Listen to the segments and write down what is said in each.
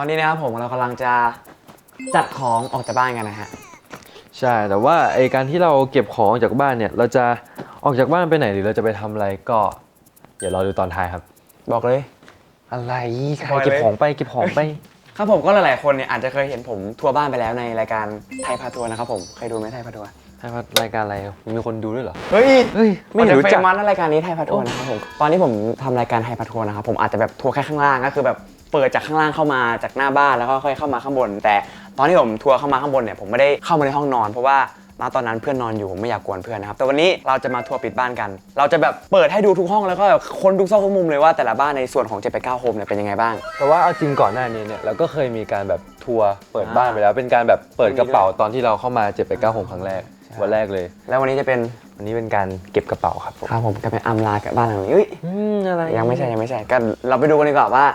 ตอนนี้นะครับผมเรากำลังจะจัดของออกจากบ้านกันนะฮะใช่แต่ว่าไอการที่เราเก็บของออกจากบ้านเนี่ยเราจะออกจากบ้านไปไหนหรือเราจะไปทำอะไรก็เดี๋ยวรอดูตอนท้ายครับบอกเลยอะไรใครเก็บของไปครับผมก็หลายๆคนเนี่ยอาจจะเคยเห็นผมทัวร์บ้านไปแล้วในรายการไทยพาทัวร์นะครับผมเคยดูไหมไทยพาทัวร์รายการอะไรมีคนดูด้วยเหรอเฮ้ยไม่รู้จักมันรายการนี้ไทยพาทัวร์นะครับผมตอนนี้ผมทำรายการไทยพาทัวร์นะครับผมอาจจะแบบทัวร์แค่ข้างล่างก็คือแบบเปิดจากข้างล่างเข้ามาจากหน้าบ้านแล้วก็ค่อยเข้ามาข้างบนแต่ตอนที่ผมทัวร์เข้ามาข้างบนเนี่ยผมไม่ได้เข้ามาในห้องนอนเพราะว่าณตอนนั้นเพื่อนนอนอยู่ผมไม่อยากกวนเพื่อนนะครับแต่วันนี้เราจะมาทัวร์ปิดบ้านกันเราจะแบบเปิดให้ดูทุกห้องแล้วก็คนทุกซอกทุกมุมเลยว่าแต่ละบ้านในส่วนของ789 Home เนี่ยเป็นยังไงบ้างแต่ว่าเอาจริงก่อนหน้านี้เนี่ยเราก็เคยมีการแบบทัวร์เปิดบ้านไปแล้วเป็นการแบบเปิดกระเป๋าตอนที่เราเข้ามา789 Homeครั้งแรกวันแรกเลยแล้ววันนี้จะเป็นการเก็บกระเป๋าครับผมก็เป็นอำลากับบ้านหลังนี้อะไรยังไม่ใช่ก็เราไปดูกันดีกว่าว่า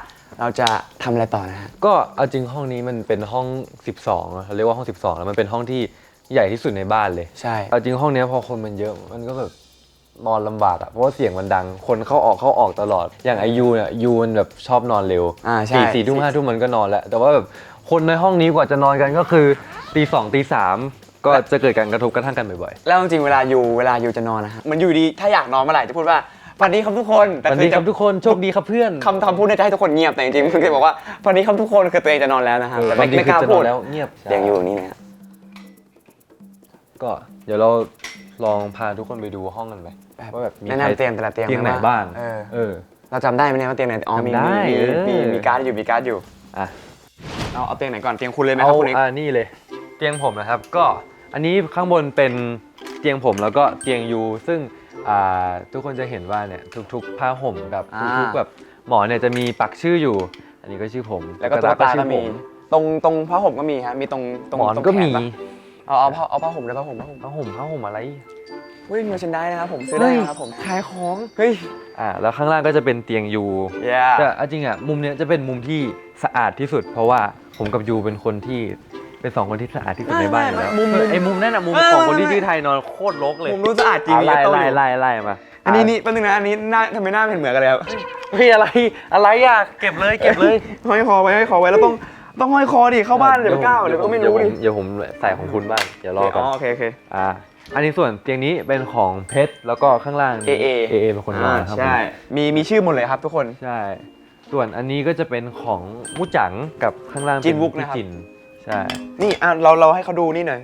เราจะทำอะไรต่อนะฮะก็เอาจริงห้องนี้มันเป็นห้อง12เขาเรียกว่าห้อง12แล้วมันเป็นห้องที่ใหญ่ที่สุดในบ้านเลยใช่เอาจริงห้องนี้พอคนมันเยอะมันก็แบบนอนลำบากอ่ะเพราะว่าเสียงมันดังคนเข้าออกตลอดอย่างไอยูเนี่ยยูมันแบบชอบนอนเร็วใช่4 ทุ่ม 5 ทุ่มมันก็นอนแล้วแต่ว่าแบบคนในห้องนี้กว่าจะนอนกันก็คือตี 2 ตี 3ก็จะเกิดการกระทบกระทั่งกันบ่อยๆแล้วจริงๆเวลายูจะนอนนะฮะมันอยู่ดีถ้าอยากนอนเมื่อไหร่จะพูดว่าฝันดีครับทุกคนฝันดีครับทุกคนโชคดีครับเพื่อนคำพูดเนี่ยจะให้ทุกคนเงียบแต่จริงๆคือบอกว่าฝันดีครับทุกคนคือตัวเองจะนอนแล้วนะครับแต่ไม่กล้าพูดแล้วเงียบเตียงอยู่นี่นะก็เดี๋ยวเราลองพาทุกคนไปดูห้องกันไหมว่าแบบมีเตียงแต่ละเตียงไหนบ้างเราจำได้ไหมเนี่ยว่าเตียงไหนอ๋อมีการ์ดอยู่อ่ะเอาเตียงไหนก่อนเตียงคุณเลยไหมครับคุณนี่เลยเตียงผมนะครับก็อันนี้ข้างบนเป็นเตียงผมแล้วก็เตียงยูซึ่งทุกคนจะเห็นว่าเนี่ยทุกๆผ้าห่มกับทุกๆแบบหมอนเนี่ยจะมีปักชื่ออยู่อันนี้ก็ชื่อผมแล้วก็ตัวตาก็มีตรงผ้าห่มก็มีฮะมีตรงหมอนก็มีเอาผ้าห่มเลยผ้าห่มอะไรเฮ้ยมีเชนได้นะครับผมซื้อได้นะครับผมขายของเฮ้ยแล้วข้างล่างก็จะเป็นเตียงยูแต่จริงอ่ะมุมเนี้ยจะเป็นมุมที่สะอาดที่สุดเพราะว่าผมกับยูเป็นคนที่เป็น2คนที่สะอาดที่สุดในบ้านแล้วไอ้มุมนั่นน่ะมุมของคนที่ชื่อไทยนอนโคตรรกเลยมุมรู้สะอาดจริงไล่มาอันนี้แป๊บนึงนะอันนี้หน้าทำไมหน้าเป็นเหมือนกันเลยครับเฮ้ยอะไรอ่ะเก็บเลยห้อยคอไว้แล้วต้องห้อยคอดิเข้าบ้านเดี๋ยวก้าวเดี๋ยวก็ไม่รู้ดิเดี๋ยวผมใส่ของคุณบ้างเดี๋ยวรอก่อนโอเคอันนี้ส่วนเตียงนี้เป็นของเพชรแล้วก็ข้างล่างเอเป็นคนนอนครับใช่มีชื่อหมดเลยครับทุกคนใช่ส่วนอันนี้ก็จะเป็นของมุจังกับข้างล่างจินวุกนะครับใช่นี่เราให้เขาดูนี่หน่อย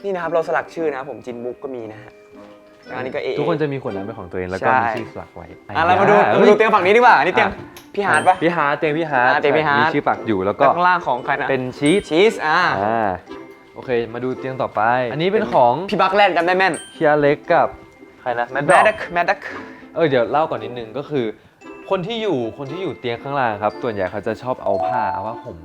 นี่นะครับเราสลักชื่อนะผมจินวุกก็มีนะฮะอันนี้ก็ทุกคนจะมีขวดน้ำเป็นของตัวเองแล้วก็มีชื่อสลักไว้เรามาดูเตียงฝั่งนี้ดีกว่านี่เตียงพี่ฮาร์ดปะเตียงพี่ฮาร์ดมีชื่อปักอยู่แล้วก็ข้างล่างของใครนะเป็นชีสโอเคมาดูเตียงต่อไปอันนี้เป็นของพี่บักแลนด์จำได้แม่นเฮียเล็กกับใครนะแมดดักเดี๋ยวเล่าก่อนนิดนึงก็คือคนที่อยู่เตียงข้างล่างครับส่วนใหญ่เขาจะชอบเอาผ้าห่ม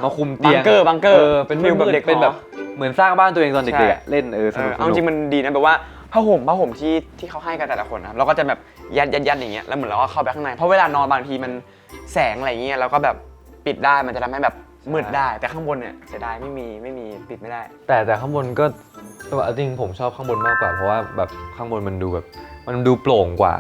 มาคุมเตียงบังเกอร์เป็นฟิลแบบเด็กเป็นแบบเหมือนสร้างบ้านตัวเองตอนเด็กๆเล่นสนุกเอาจริงมันดีนะแบบว่าผ้าห่มที่เขาให้กันแต่ละคนนะครับเราก็จะแบบยัดอย่างเงี้ยแล้วเหมือนเราก็เข้าไปข้างในเพราะเวลานอนบางทีมันแสงอะไรเงี้ยเราก็แบบปิดได้มันจะทำให้แบบมืดได้แต่ข้างบนเนี่ยเสียดายไม่มีปิดไม่ได้แต่ข้างบนก็จริงผมชอบข้างบนมากกว่าเพราะว่าแบบข้างบนมันดูแบบมันดูโปร่งกว่า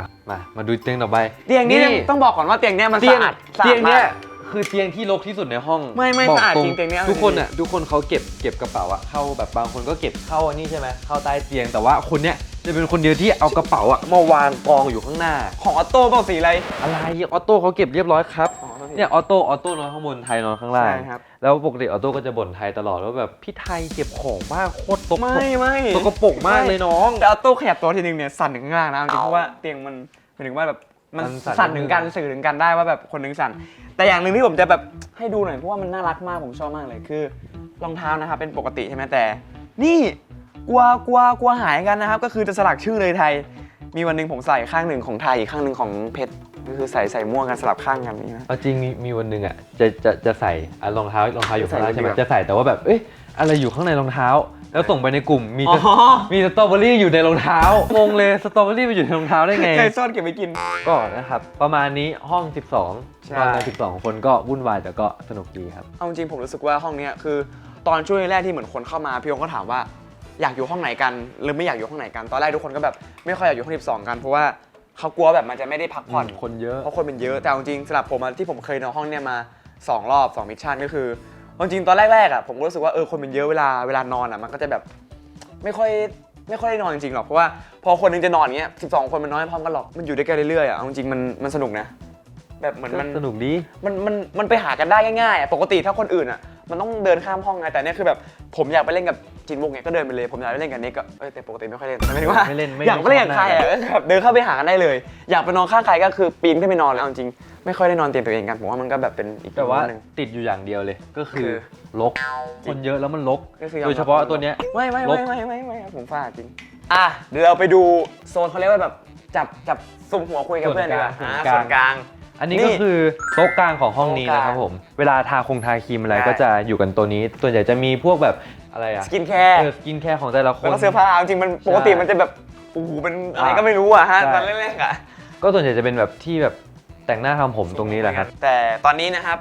มาดูเตียงต่อไปเตียงนี้ต้องบอกก่อนว่าเตียงเนี้ยมันสะอาดเตียงเนี้ยคือเตียงที่รกที่สุดในห้องไม่สะอาดจริงเตียงเนี้ยทุกคนเขาเก็บกระเป๋าเข้าแบบบางคนก็เก็บเข้าอันนี้ใช่ไหมเข้าใต้เตียงแต่ว่าคนเนี้ยจะเป็นคนเดียวที่เอากระเป๋ามาวางกองอยู่ข้างหน้าของออโต้บอกสีอะไรออโต้เขาเก็บเรียบร้อยครับเนี่ยออโต้นอนข้างบนไทยนอนข้างล่างแล้วปกติออโต้ก็จะบ่นไทยตลอดว่าแบบพี่ไทยเก็บของมากโคตรตกตกปรกมากเลยน้องแต่ออโต้ขยับตัวทีนึงเนี่ยสั่นถึงข้างล่างนะจริงเพราะว่าเตียงมันหมายถึงว่าแบบมันสั่นถึงกันสื่อถึงกันได้ว่าแบบคนนึงสั่นแต่อย่างหนึ่งที่ผมจะแบบให้ดูหน่อยเพราะว่ามันน่ารักมากผมชอบมากเลยคือรองเท้านะครับเป็นปกติใช่ไหมแต่นี่กลัวหายกันนะครับก็คือจะสลักชื่อเลยไทยมีวันนึงผมใส่ข้างหนึ่งของไทยอีกข้างหนึ่งของเพชรก็คือใส่ม่วงกันสลับข้างกันนี่นะจริงมีวันนึงอ่ะจะใส่รองเท้าอยู่ข้างล่างใช่ไหมจะใส่แต่ว่าแบบอะไรอยู่ข้างในรองเท้าแล้วส่งไปในกลุ่มมีสตรอเบอรี่อยู่ในรองเท้างงเลยสตรอเบอรี่ไปอยู่ในรองเท้าได้ไงใครซ่อนเก็บไปกินก็นะครับประมาณนี้ห้อง12นอนกัน12คนก็วุ่นวายแต่ก็สนุกดีครับเอาจริงผมรู้สึกว่าห้องนี้คือตอนช่วงแรกที่เหมือนคนเข้ามาพี่องก็ถามว่าอยากอยู่ห้องไหนกันหรือไม่อยากอยู่ห้องไหนกันตอนแรกทุกคนก็แบบไม่ค่อยอยากอยู่ห้อง12กันเพราะว่าเขากลัวแบบมันจะไม่ได้พักผ่อนคนเยอะเพราะคนเป็นเยอะแต่จริงสำหรับผมที่ผมเคยนอนห้องเนี้ยมา 2 รอบ 2 มิชชั่นก็คือจริงๆตอนแรกๆอ่ะผมก็รู้สึกว่าคนมันเยอะเวลานอนอ่ะมันก็จะแบบไม่ค่อยได้นอนจริงๆหรอกเพราะว่าพอคนนึงจะนอนอย่างเงี้ย12 คนมันน้อยพร้อมกันหรอกมันอยู่ด้วยกันเรื่อยๆอ่ะเอาจริงๆมันสนุกนะแบบเหมือนมัน สนุกดี มันไปหากันได้ง่ายๆอ่ะปกติถ้าคนอื่นอ่ะมันต้องเดินข้ามห้องไงแต่เนี่ยคือแบบผมอยากไปเล่นกับจินบุกเนี่ยก็เดินไปเลยผมอยากไปเล่นกับเน็กก็แต่ปกติไม่ค่อยเล่นแต่หมายถึงว่า ไม่เล่นไม่ อยากไปเล่นกับใครอ่ะแบบเดินเข้าไปหากันได้เลย อยากไปนอนข้างใครก็คือปีนขึ้นไปนอนเลยเอาจริงไม่ค่อยได้นอนเตียงตัวเองกันผมว่ามันก็แบบเป็นอีก แต่ว่า หนึ่ง ติดอยู่อย่างเดียวเลยก็คือ คือ รกคนเยอะแล้วมันรก ก็คือยอมรับ โดยเฉพาะตัวเนี้ย ไม่ ลบ ครับผมฟาดจริงเดี๋ยวเราไปดูโซนเขาเรียกว่าแบบจับซุ่มหัวคุยกับเพื่อนดีกว่าส่วนกลาง อันนี้ก็คือโต๊ะกลางของห้องนี้นะครับผมเวลาทาครีมอะไร ใช่ ก็จะอยู่กันตัวนี้ส่วนใหญ่จะมีพวกแบบอะไรอะ สกินแคร์ สกินแคร์ของแต่ละค แล้ว น ก็เสื้อผ้าจริงๆมันปกติมันจะแบบโอ้โหเป็นอะไรก็ไม่รู้อะฮะ ใช่ ตอนแรกๆอะ ก็ส่วนใหญ่จะเป็นแบบที่แบบแต่งหน้าทำผมตรงนี้แหละครับ แต่ตอนนี้นะครั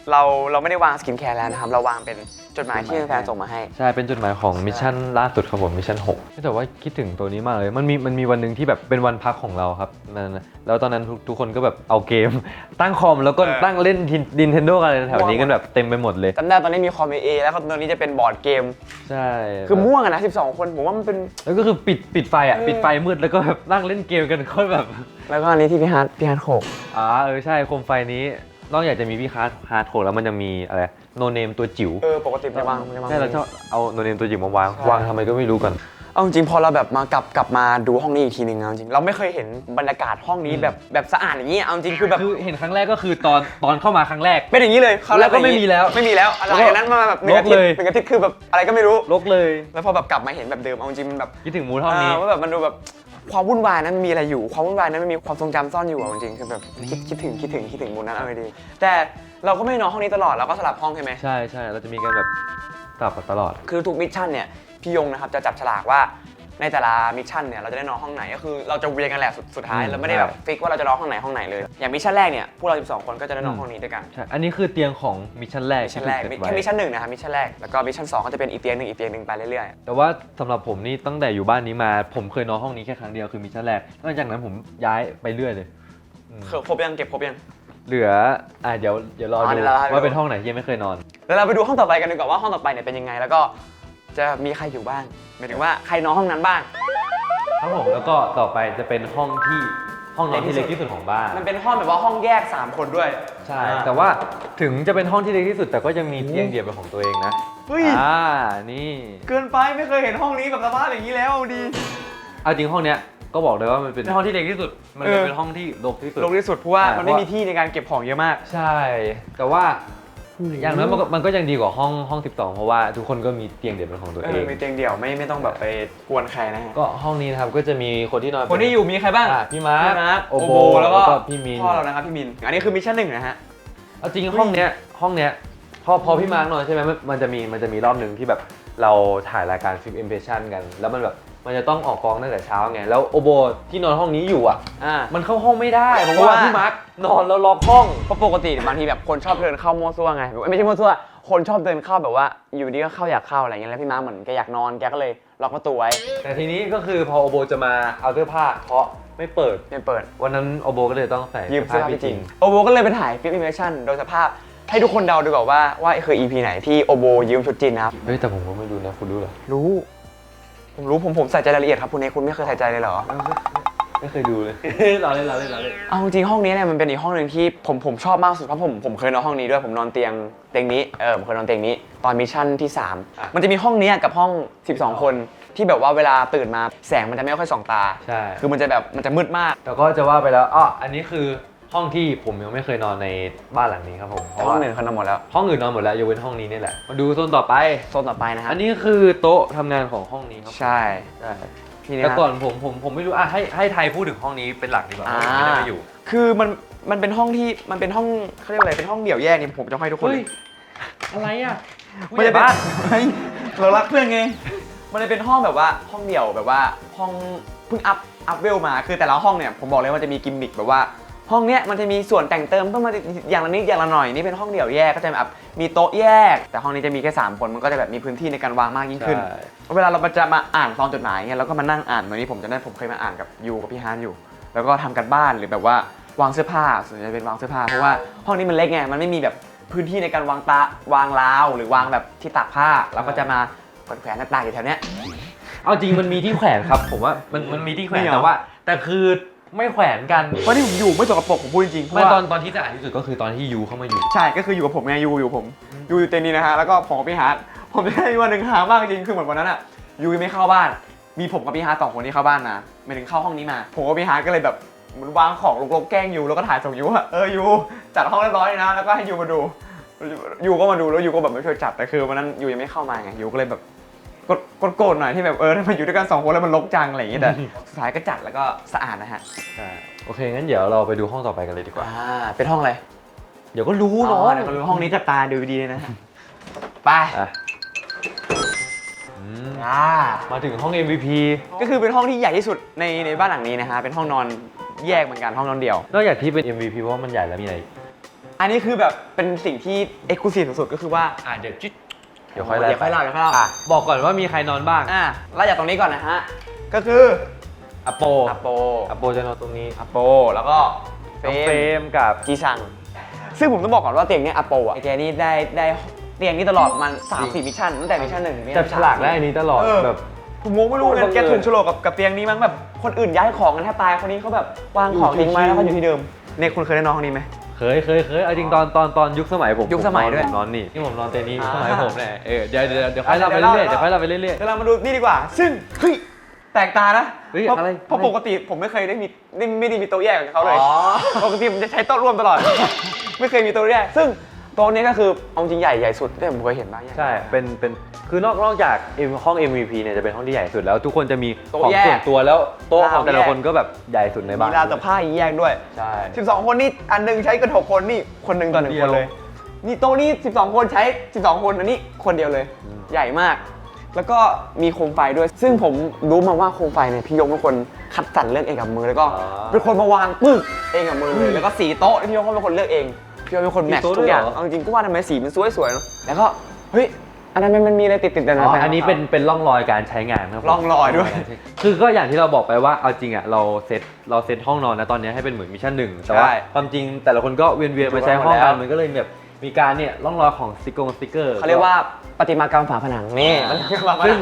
บเราไม่ได้วางสกินแคร์แล้วนะครับเราวางเป็นจดหมายที่แฟนๆส่งมาให้ ใช่เป็นจดหมายของมิชชั่นล่าสุดครับผมมิชชั่น6แต่ว่าคิดถึงตัวนี้มากเลยมันมีวันหนึ่งที่แบบเป็นวันพักของเราครับแล้วตอนนั้นทุกคนก็แบบเอาเกม ตั้งคอมแล้วก็ตั้งเล่น Nintendo กันอะไรแถวนี้กันแบบเต็มไปหมดเลย จำได้ตอนนี้มีคอมเอแล้วก็ตอนนี้จะเป็นบอร์ดเกม ใช่ คือม่วงอะนะ12 คนผมว่ามันเป็น แล้วก็คือปิดไฟอ่ะปิดไฟมืดแล้วก็แบบนั่งเล่นเกมกันโคตรแบบ แล้วก็อันนี้ที่พี่ฮาร์ดโขก ใช่โคมไฟนี้นอกจากจะมีพี่ฮาร์ดโคแล้วมันยังมีอะไรโนเนมตัวจิ๋ว ปกติไม่วาง ใช่เราชอบเอาโนเนมตัวจิ๋วมาวาง ใช่ วางทำไมก็ไม่รู้กัน เอาจริงๆพอเราแบบกลับมาดูห้องนี้อีกทีนึงเอาจริงเราไม่เคยเห็นบรรยากาศห้องนี้แบบสะอาดอย่างนี้เอาจริงคือแบบ คือเห็นครั้งแรกก็คือตอนเข้ามาครั้งแรก เป็นอย่างนี้เลย แล้วก็ไม่มีแล้ว ไม่มีแล้วอะไร แล้วก็ นั้นมาแบบหนึ่งอาทิต ลบเลย ย์หนึ่งอาทิตย์คือแบบอะไรก็ไม่รู้ ลกเลย แล้วพอแบบกลับมาเห็นแบบเดิมเอาจริงมันแบบ คิดถึงมูดห้องนี้ ว่าแบบมันดูแบบความวุ่นวายนั้นมีอะไรอยู่ความวุ่นวายนั้นมันมีความทรงจำซ่อนอยู่อะจริงๆคือแบบคิดถึงมูดนั้นเอาไปดีแต่เราก็ไม่ได้นอนห้องนี้ตลอดเราก็สลับห้องใช่ไหม ใช่เราจะมีกันแบบสลับตลอด คือทุกมิชชั่นเนี่ยพี่ยงนะครับจะจับฉลากว่าในแต่ละมิชชั่นเนี่ยเราจะได้นอนห้องไหนก็คือเราจะเวียนกันแหละสุดท้ายเราไม่ได้แบบฟิกว่าเราจะนอนห้องไหนเลยอย่างมิชชั่นแรกเนี่ยพวกเรา12 คนก็จะได้นอนห้องนี้ด้วยกัน ใช่อันนี้คือเตียงของมิชชั่นแรก มิชชั่นแรก ที่ถู แค่ เซตไว้ มิชชั่น1นะครับมิชชั่นแรกแล้วก็มิชชั่น2ก็จะเป็นอีกเตียงหนึ่งไปเรื่อย แต่ว่าสำหรับผมนี่ตั้งแต่อยู่บ้านนี้มาผมเคยนอนห้องนี้แค่ครั้งเดียวคือมิชชั่นแรกหลังจากนั้นผมย้ายไปเรื่อยเลย ๆครบยังเก็บครบยัง เหลือเดี๋ยวรอ อ๋อ ดู เดี๋ยวรอให้ดู ว่าเป็นห้องไหนที่ยังไม่เคยนอน แล้วเราไปดูห้องต่อไปกันดีกว่าว่าห้องต่อไปเนี่ยเป็นยังไง แล้วก็จะมีใครอยู่บ้างหมายถึงว่าใครนอนห้องนั้นบ้าง ครับผมแล้วก็ต่อไปจะเป็นห้องนอนที่เล็กที่สุดของบ้าน มันเป็นห้องแบบว่าห้องแยก3 คนด้วย ใช่แต่ว่าถึงจะเป็นห้องที่เล็กที่สุด แต่ก็ยังมีเตียงเดี่ยวเป็นของตัวเองนะ เฮ้ย นี่ เกินไปไม่เคยเห็นห้องนี้แบบสภาพอย่างนี้แล้วดี เอาจริงห้องเนี้ยก็บอกเลยว่ามันเป็นห้องที่เล็กที่สุด มัน เออ เป็นห้องที่รกที่สุด ลงที่สุดเพราะว่า อ่ามั มันไม่มีที่ในการเก็บของเยอะมาก ใช่ แต่ว่าอย่างน้อยมันก็ยังดีกว่าห้อง 12 เพราะว่าทุกคนก็มีเตียงเดี่ยวเป็นของตัวเอง มีเตียงเดี่ยวไม่ต้องแบบไปกวนใครนะฮะ ก็ห้องนี้นะครับก็จะมีคนที่นอน คนที่อยู่มีใครบ้าง พี่มาร์ค โอโบแล้วก็ พี่มิน พ่อเรานะครับพี่มินอันนี้คือมิชชั่น1นะฮะ เอาจริงห้องเนี้ยพอพี่มาร์กนอนใช่ไหมมันจะมีรอบหนึ่งที่แบบเราถ่ายรายการฟิล์มอิมเพรสชั่นกัน แล้วมันจะต้องออกกองตั้งแต่เช้าไงแล้วโอโบที่นอนห้องนี้อยู่อ่ะมันเข้าห้องไม่ได้เพราะว่าพี่มาร์กนอนแล้วล็อกห้อง เพราะปกติเนี่ยบางทีแบบคนชอบเดินเข้ามั่วซั่วไงไม่ใช่มั่วซั่วคนชอบเดินเข้าแบบว่าอยู่ดีก็เข้าอยากเข้าอะไรเงี้ยแล้วพี่มาร์คเหมือนแกอยากนอนแกก็เลยล็อกประตูไว้ แต่ทีนี้ก็คือพอโอโบจะมาเอาเสื้อผ้าเพราะไม่เปิด ไม่เปิด วันนั้นโอโบก็เลยต้องใส่ ยืมเสื้อผ้าพี่จริงโอโบก็เลยไปถ่ายฟิล์มอิมเพรสชั่นโดยสภาพให้ทุกคนเดาดีกว่าว่าคือ EP ไหนที่โอโบยืมชุดจีนนะครับ เฮ้ยแต่ผมก็ไม่รู้นะคุณรู้เหรอ ผมใส่ใจรายละเอียดครับคุณเนคุณไม่เคยใส่ใจเลยเหรอ ไม่เคยดูเลย เราเล่น เอาจริงห้องนี้เนี่ยมันเป็นอีกห้องหนึ่งที่ผมชอบมากสุดเพราะผมเคยนอนห้องนี้ด้วยผมนอนเตียงนี้ผมเคยนอนเตียงนี้ตอนมิชชั่นที่3มันจะมีห้องนี้กับห้อง12 คนที่แบบว่าเวลาตื่นมาแสงมันจะไม่ค่อยส่องตา ใช่ คือมันจะมืดมาก แต่ก็จะว่าไปแล้วอันนี้คือห้องที่ผมยังไม่เคยนอนในบ้านหลังนี้ครับผมเพ แต่ ราะ ห้อ ว่าง หนึ่งเขานอนหมดแล้ว ห้องอื่นนอนหมดแล้วยกเว้นห้องนี้นี่แหละมาดูโซนต่อไป โซนต่อไปนะฮะ อันนี้คือโต๊ะทำงานของห้องนี้ครับ ใช่ ใช่ ทีนี้ แต่ นะ ก่อนผมไม่รู้ให้ไทยพูดถึงห้องนี้เป็นหลักดีกว่าเพราะผมไม่ได้มาอยู่ คือมันเป็นห้องที่มันเป็นห้องเขาเรียกว่าอะไรเป็นห้องเดี่ยวแยกนี่ผมจะให้ทุกคน เฮ้ยอะไรอ่ะ มันจะเป็นเฮ้ยเรารักเพื่อนไงมันจะเป็นห้องแบบว่าห้องเดี่ยวแบบว่าห้องเพิ่งอัพเวลมาคือแต่ละห้องเนี่ยผมบอกเลยว่าจะมีกิมมิคแบบว่าห้องเนี้ยมันจะมีส่วนแต่งเติมเพิ่มมาอย่างละนิดอย่างละหน่อยนี่เป็นห้องเดี่ยวแยกก็จะแบบมีโต๊ะแยก แต่ห้องนี้จะมีแค่3 คนมันก็จะแบบมีพื้นที่ในการวางมากยิ่งขึ้น เวลาเราจะมาอ่านซองจดหมายเงี้ยเราก็มานั่งอ่านวันนี้ผมจะได้ผมเคยมาอ่านกับยูกับพี่ฮานอยู่ แล้วก็ทำกันบ้านหรือแบบว่าวางเสื้อผ้าส่วนใหญ่เป็นวางเสื้อผ้าเพราะว่าห้องนี้มันเล็กไงมันไม่มีแบบ พื้นที่ในการวางราวหรือวางแบบที่ตากผ้าเราก็จะมาแขวนต่างๆอยู่แถวเนี้ย เอาจริงมันมีที่แขวนครับผมว่ามันมีที่แขวน มีเหรอ แต่คือไม่แขวนกัน เพราะที่ผมอยู่ไม่สกปรกผมพูดจริงๆเพราะ ไม่ ว่า ตอนที่สะอาดที่สุดก็คือตอนที่ยูเข้ามาอยู่ ใช่ก็คืออยู่กับผมไงอยู่ผมอยู่เต็นท์นี้นะฮะแล้วก็ผมกับพี่ฮาร์ดผมจะได้วันหนึ่งหามากจริงคือเหมือนวันนั้นอะยูยังไม่เข้าบ้าน มีผมกับพี่ฮาร์ด2 คนที่เข้าบ้านมาไม่ถึงเข้าห้องนี้มาผมกับพี่ฮาร์ดก็เลยแบบเหมือนวางของลกๆแกล้งยูแล้วก็ถ่ายส่งยูว่ายูจัดห้องเรียบร้อยนะแล้วก็ให้ยูมาดูยูก็มาดูแล้วยูก็แบบไม่ช่วยจัดแต่คือวันนั้นยูยังไม่เข้ามาไงยูก็เลยแบบโกรธหน่อยที่แบบทำไมอยู่ด้วยกัน2 คนแล้วมันรกจังอะไรอย่างเงี้ยแต่สุดท้ายก็จัดแล้วก็สะอาดนะฮะ โอเคงั้นเดี๋ยวเราไปดูห้องต่อไปกันเลยดีกว่า เป็นห้องอะไร เดี๋ยวก็รู้ อ๋ เนาะ อเดี๋ยวเขารู้ห้องนี้จับตาดูดีเลยนะไป อ่ะอืม อ่า มาถึงห้อง MVP ก็คือเป็นห้องที่ใหญ่ที่สุดในบ้านหลังนี้นะฮะเป็นห้องนอนแยกเหมือนกันห้องนอนเดี่ยวน อกจากที่เป็น MVP เพราะว่ามันใหญ่แล้วมีอะไรอีก อันนี้คือแบบเป็นสิ่งที่เอ็กซ์คลูซีฟสุดๆก็คือว่า เดี๋ยวจิ๊ด เดี๋ยวค่อยเล่าอ่ะบอกก่อนว่ามีใครนอนบ้าง ไล่จากตรงนี้ก่อนนะฮะก็คือ อโป อโป อโปจะนอนตรงนี้ อโปแล้วก็เฟ น้องเฟร รม มกับ จีซังซึ่งผมต้องบอกก่อนว่าเตียงเนี้ยอโปอ่ะไอแกนี่ได้เตียงนี้ตลอดมัน3-4มิชชั่นตั้งแต่มิชชั่น1 จับฉลากได้อันนี้ตลอดแบบ ผมงงไม่รู้เลยแกถูกโฉลกกับเตียงนี้มั้งแบบคนอื่นย้ายของกันแทบตายคนนี้เขาแบบวางของทิ้งไว้แล้วก็อยู่ที่เดิมเนี่ยคุณเคยได้นอนห้องนี้ไหม เคยเอาจริงตอนยุคสมัยผม ยุคสมัยด้วย ผมนอนนี่ที่ผมนอนเต็นท์นี้ อ่า สมัยผมเนี่ยเดี๋ยวค่อยเล่าไปเรื่อยๆเดี๋ยวค่อยเล่าไปเรื่อย เดี๋ยวเรามาดูนี่ดีกว่า ซึ่งเฮ้ยแปลกตานะ เฮ้ย เพราะ อะไร เพราะปกติผมไม่เคยไม่ได้มีโต๊ะแยกกับเขาเลย อ๋อ ปกติผมจะใช้โต๊ะร่วมตลอด ไม่เคยมีโต๊ะแยกซึ่งโต๊ะนี้ก็คือเอาจริงใหญ่สุดที่ผมเคยเห็นบ้าง ๆใช่เป็นคือนอกจากห้อง MVP เนี่ยจะเป็นห้องที่ใหญ่สุดแล้วทุกคนจะมี โต๊ะ ของ แยก ส่วนตัวแล้วโต๊ะของแต่ละ แยก คนก็แบบใหญ่สุดในบ้าน มีราวตากผ้าแยกด้วย ใช่ 12 คนนี่อันหนึงใช้กัน6 คนนี่คนหนึ่งต่อ1 เดี ค ยวน เลย นี่โต๊ะนี่12 คนใช้12 คนอันนี้คนเดียวเลย ใหญ่มาก แล้วก็มีโคมไฟด้วย ซึ่งผมรู้มาว่าโคมไฟเนี่ยพี่ยงเป็นคนคัดสรรเลือกเองกับมือแล้วก็เป็นคนมาวางปึ๊กเองกับมือเลยแล้วก็สีโต๊ะพี่ยงเขาเป็นคนเลือกเองพี่ยงเป็นคนแมทช์ทุกอย่างเอาจริงๆก็ว่าทำไมสีมันสวยๆเนอะแล้วก็เฮ้ยอันนั้นมันมีอะไรติดๆแต่ อันนี้เป็นร่องรอยการใช้งานครับผม ร่องรอยด้วย คือก็อย่างที่เราบอกไปว่าเอาจริงอ่ะเราเซตห้องนอนนะตอนนี้ให้เป็นเหมือนมิชชั่น1แต่ว่า ใช่ ความจริงแต่ละคนก็เวียนมาใช้ห้องกันมันก็เลยแบบมีการเนี่ยร่องรอยของสติกเกอร์ เขาเรียกว่าประติมากรรมฝาผนังนี่มันคือฝาผนั ซึ่ง ง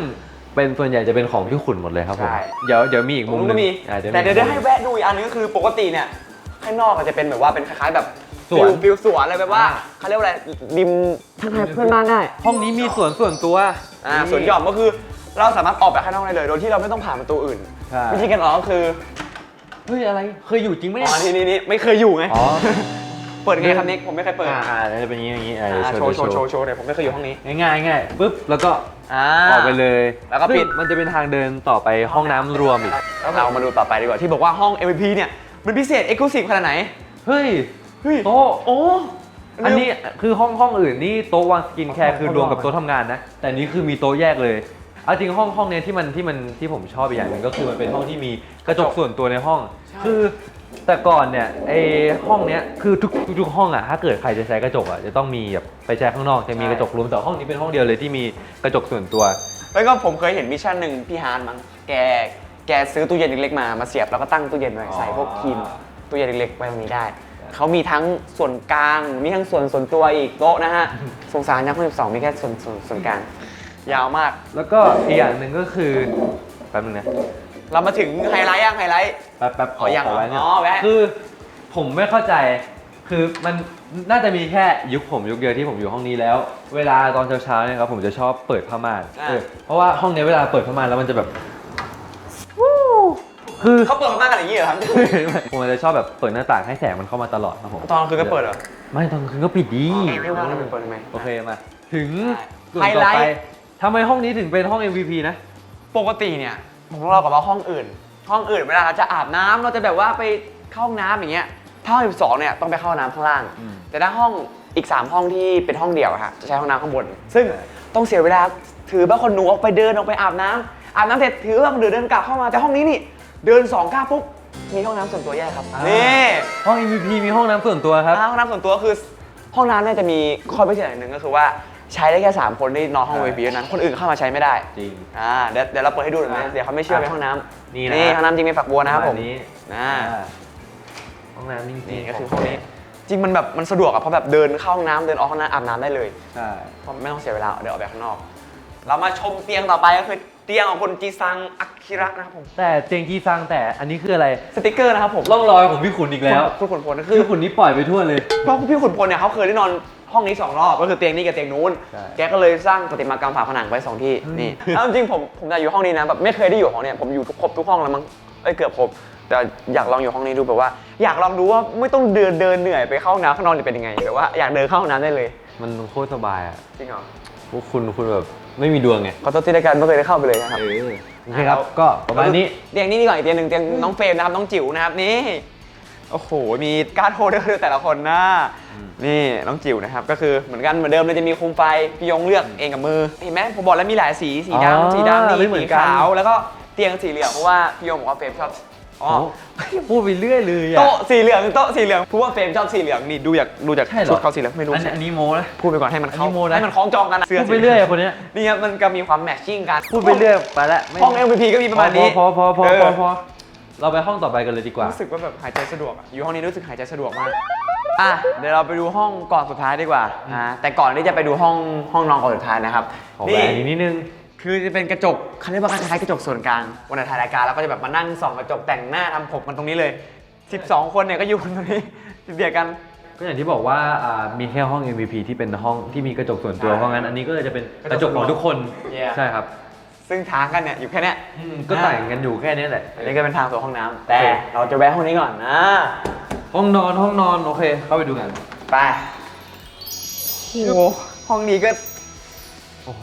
เป็นส่วนใหญ่จะเป็นของพี่ขุนหมดเลยครับผม ใช่ เดี๋ยวมีอีกมุมหนึ ก็ ง มี อ่ะ แต่เดี๋ยวให้แวะดูอีกอันนึงก็คือปกติเนี่ยข้างนอกอาจจะเป็นแบบว่าเป็นคล้ายๆแบบ สวน ฟิลสวนอะไรแบบว่าเขาเรียกว่าอะไรริมทักทายเพื่อนบ้านได้ ห้องนี้มีส่วนตัว สวนหย่อมก็คือเราสามารถออกไปข้างนอกได้เลยโดยที่เราไม่ต้องผ่านประตูอื่น ใช่ วิธีการออกก็คือ เฮ้ยอะไรเคยอยู่จริงไหม อ๋ เนี่ย อนี่ไม่เคยอยู่ไง อ๋อ เปิดไงครับนิกผมไม่เคยเปิด แล้วจะเป็นอย่างนี้เดี๋ยว โชว์เดี๋ยวผมไม่เคยอยู่ห้องนี้ ง่ายปุ๊บแล้วก็ออกไปเลย แล้วก็ปิด ซึ่งมันจะเป็นทางเดินต่อไปห้องน้ำรวมอีก แล้วเรามาดูต่อไปดีกว่าที่บอกว่าห้อง MVP เนี่ยมันพิเศษ Exclusive ขนาดไหน เฮ้ย เฮ้ย โต๊ะ โอ้ อันนี้คือห้องอื่นนี่โต๊ะวางสกินแคร์คือรวมกับโต๊ะทำงานนะ แต่นี้คือมีโต๊ะแยกเลยเอาจริงห้องเนี้ยที่ผมชอบอีกอย่างหนึ่งก็คือมันเป็นห้องที่มีกระจกส่วนตัวในห้อง คือแต่ก่อนเนี่ยไอห้องเนี้ยคือทุกห้องอ่ะถ้าเกิดใครจะใช้กระจกอ่ะจะต้องมีแบบไปใช้ข้างนอกจะมีกระจกรวมแต่ห้องนี้เป็นห้องเดียวเลยที่มีกระจกส่วนตัว แล้วก็ผมเคยเห็นมิชชั่นหนึ่งพี่ฮาร์ดมั้งแกซื้อตู้เย็นเล็กๆมาเสียบแล้วก็ตั้งตู้เย็นไว้ใส่พวกครีมตู้เย็นเล็กๆไว้ตรงนี้ได้เขามีทั้งส่วนกลางมีทั้งส่วนตัวอีกโต๊ะนะฮะสงสารนักเรียน12มีแค่ส่วนกลางยาวมาก แล้วก็อีกอย่างหนึ่งก็คือแป๊บนึงนะ เรามาถึงไฮไลท์ยังไฮไลท์ แป๊บข อ๋อยัง ขอไว้เนี่ย อ๋อแวะ คือผมไม่เข้าใจคือมันน่าจะมีแค่ยุคเดียวที่ผมอยู่ห้องนี้แล้ว เวลาตอนเช้าๆเนี่ยครับผมจะชอบเปิดผ้าม่านเพราะว่าห้องนี้เวลาเปิดผ้าม่านแล้วมันจะแบบคือ เขาเปิดมากกันอย่างนี้เหรอครับ ผมจะชอบแบบเปิดหน้าต่างให้แสงมันเข้ามาตลอดครับผม ตอนกลางคืนก็เปิดเหรอ ไม่ตอนกลางคืนก็ปิดดี ไม่ว่าแล้วมันเปิดทำไม โอเคมาถึงส่วน ไฮ ต่อ ไลท์ ไปทำไมห้องนี้ถึงเป็นห้อง MVP นะ ปกติเนี่ยผมต้องเล่ากับว่าห้องอื่นเวลาเราจะอาบน้ำเราจะแบบว่าไปเข้าห้องน้ำอย่างเงี้ยถ้าห้อง12เนี่ยต้องไปเข้าห้องน้ำข้างล่าง แต่ถ้าห้องอีก3ห้องที่เป็นห้องเดี่ยวอะฮะจะใช้ห้องน้ำข้างบน ซึ่งต้องเสียเวลาถือบ้าคนหนูออกไปเดินออกไปอาบน้ำเสร็จถือบ้าคนอื่นเดินกลับเข้ามาแต่ห้องนี้นี่เดิน2 ก้าวปุ๊บมีห้องน้ำส่วนตัวแยกครับนี่ ห้อง MVP มีห้องน้ำส่วนตัวครับ ห้องน้ำส่วนตัวคือห้องน้ำเนี่ยจะมีข้อพิเศษอย่างหนึ่งก็คือว่าใช้ได้แค่3คนที่นอนห้อง VIP เท่านั้นคนอื่นเข้ามาใช้ไม่ได้ จริง เดี๋ยวเราเปิดให้ดูหน่อยนะเดี๋ยวเขาไม่เชื่อเป็นห้องน้ำ นี่นะ ห้องน้ำจริงเป็นฝักบัวนะครับผม นี้ นะ ห้องน้ำจริงๆ นี่ก็คือห้องนี้ จริงมันแบบมันสะดวกอะเพราะแบบเดินเข้าห้องน้ำเดินออกห้องน้ำอาบน้ำได้เลย ใช่ เพราะไม่ต้องเสียเวลาเดินออกไปข้างนอก เรามาชมเตียงต่อไปก็คือเตียงของคุณจีซังอากิระนะครับผม แต่เตียงกีซังแต่อันนี้คืออะไร สติกเกอร์นะครับผม ร่องรอยของพี่ขุนอีกแล้ว คุณขุนพลก็คือ พี่ขุนนี่ปล่อยไปทั่วเลย เพราะพี่ขุนพลเนี่ยเขาเคยได้นอนห้องนี้2 รอบก็คือเตียงนี้กับเตียงนู้น ใช่ แกก็เลยสร้างประติมากรรมฝาผนังไว้2 ที่นี่เอาจริงๆผมอยากอยู่ห้องนี้นะแบบไม่เคยได้อยู่ห้องเนี่ยผมอยู่ครบทุกห้องแล้วมั้งเกือบครบแต่อยากลองอยู่ห้องนี้ดูแบบว่าอยากลองดูว่าไม่ต้องเดินเหนื่อยไปเข้าห้องน้ำข้างนอกจะเป็นยังไงแบบว่าอยากเดินเข้าห้องน้ำได้เลย มันโคตรสบายอ่ะ จริงเหรอ พวกคุณแบบไม่มีดวงไง ขอโทษที่รายการไม่เคยได้เข้าไปเลยนะครับ โอเคครับก็ประมาณนี้ เตียงนี้ดีกว่าอีกเตียงหนึ่งเตียงน้องเฟรมนะครับน้องจิ๋วนะครับนี่โอ้โหมีการ์ดโฮลเดอร์แต่ละคนนะนี่น้องจิ๋วนะครับก็คือเหมือนกันเหมือนเดิมเลยจะมีโคมไฟพี่ยงเลือกเองกับมือเห็นไหมผมบอกแล้วมีหลายสีสี อ๋อ ดำสีดำ ไม่ นี่ เหมื สี อนกัน ขาวแล้วก็เตียงสีเหลืองเพราะว่าพี่ยงบอกว่าเฟรมชอบอ๋อ พูดไปเรื่อยเลยอ่ะ โต๊ะสีเหลืองเพราะว่าเฟรมชอบสีเหลืองนี่ดูจาก ใช่เหรอ ชุดเขาสีเหลืองไม่รู้ อันนี้โมนะ พูดไปก่อนให้มันเข้า อันนี้โมนะ ให้มันคล้องจองกันนะเสื้อ พูดไปเรื่อยอะคนเนี้ย นี่ครับมันก็มีความแมทชิ่งกัน พูดไปเรื่อยไปแล้วไม่ ห้อง MVP ก็มีประมาณนี้ พอ เออ เราไปห้องต่อไปกันเลยดีกว่า รู้สึกว่าแบบหายใจสะดวกอะอยู่ห้องนี้รู้สึกหายใจสะดวกมากอ่ะเดี๋ยวเราไปดูห้องก่อนสุดท้ายดีกว่าแต่ก่อนที่จะไปดูห้องนอนก่อนสุดท้ายนะครับ ขอแหวนอีกนิดนึง คือจะเป็นกระจกเขาเรียกว่าคล้ายๆกระจกส่วนกลางวันไหนถ่ายรายการเราก็จะแบบมานั่งส่องกระจกแต่งหน้าทำผมกันตรงนี้เลย 12 คนเนี่ยก็อยู่ตรงนี้เบียดกัน ก็อย่างที่บอกว่ามีแค่ห้อง MVP ที่เป็นห้องที่มีกระจกส่วนตัวเพราะงั้นอันนี้ก็เลยจะเป็นกระจกของทุกคน Yeah ใช่ครับ ซึ่งทางกันเนี่ยอยู่แค่เนี้ย ก็แต่งกันอยู่แค่นี้แหละ อันนี้ก็เป็นทางสู่ห้องน้ำแต่เราจะแวะห้องนี้ก่อนนะ ห้องนอนโอเค เข้าไปดูกัน ไปโอ้โหห้องนี้ก็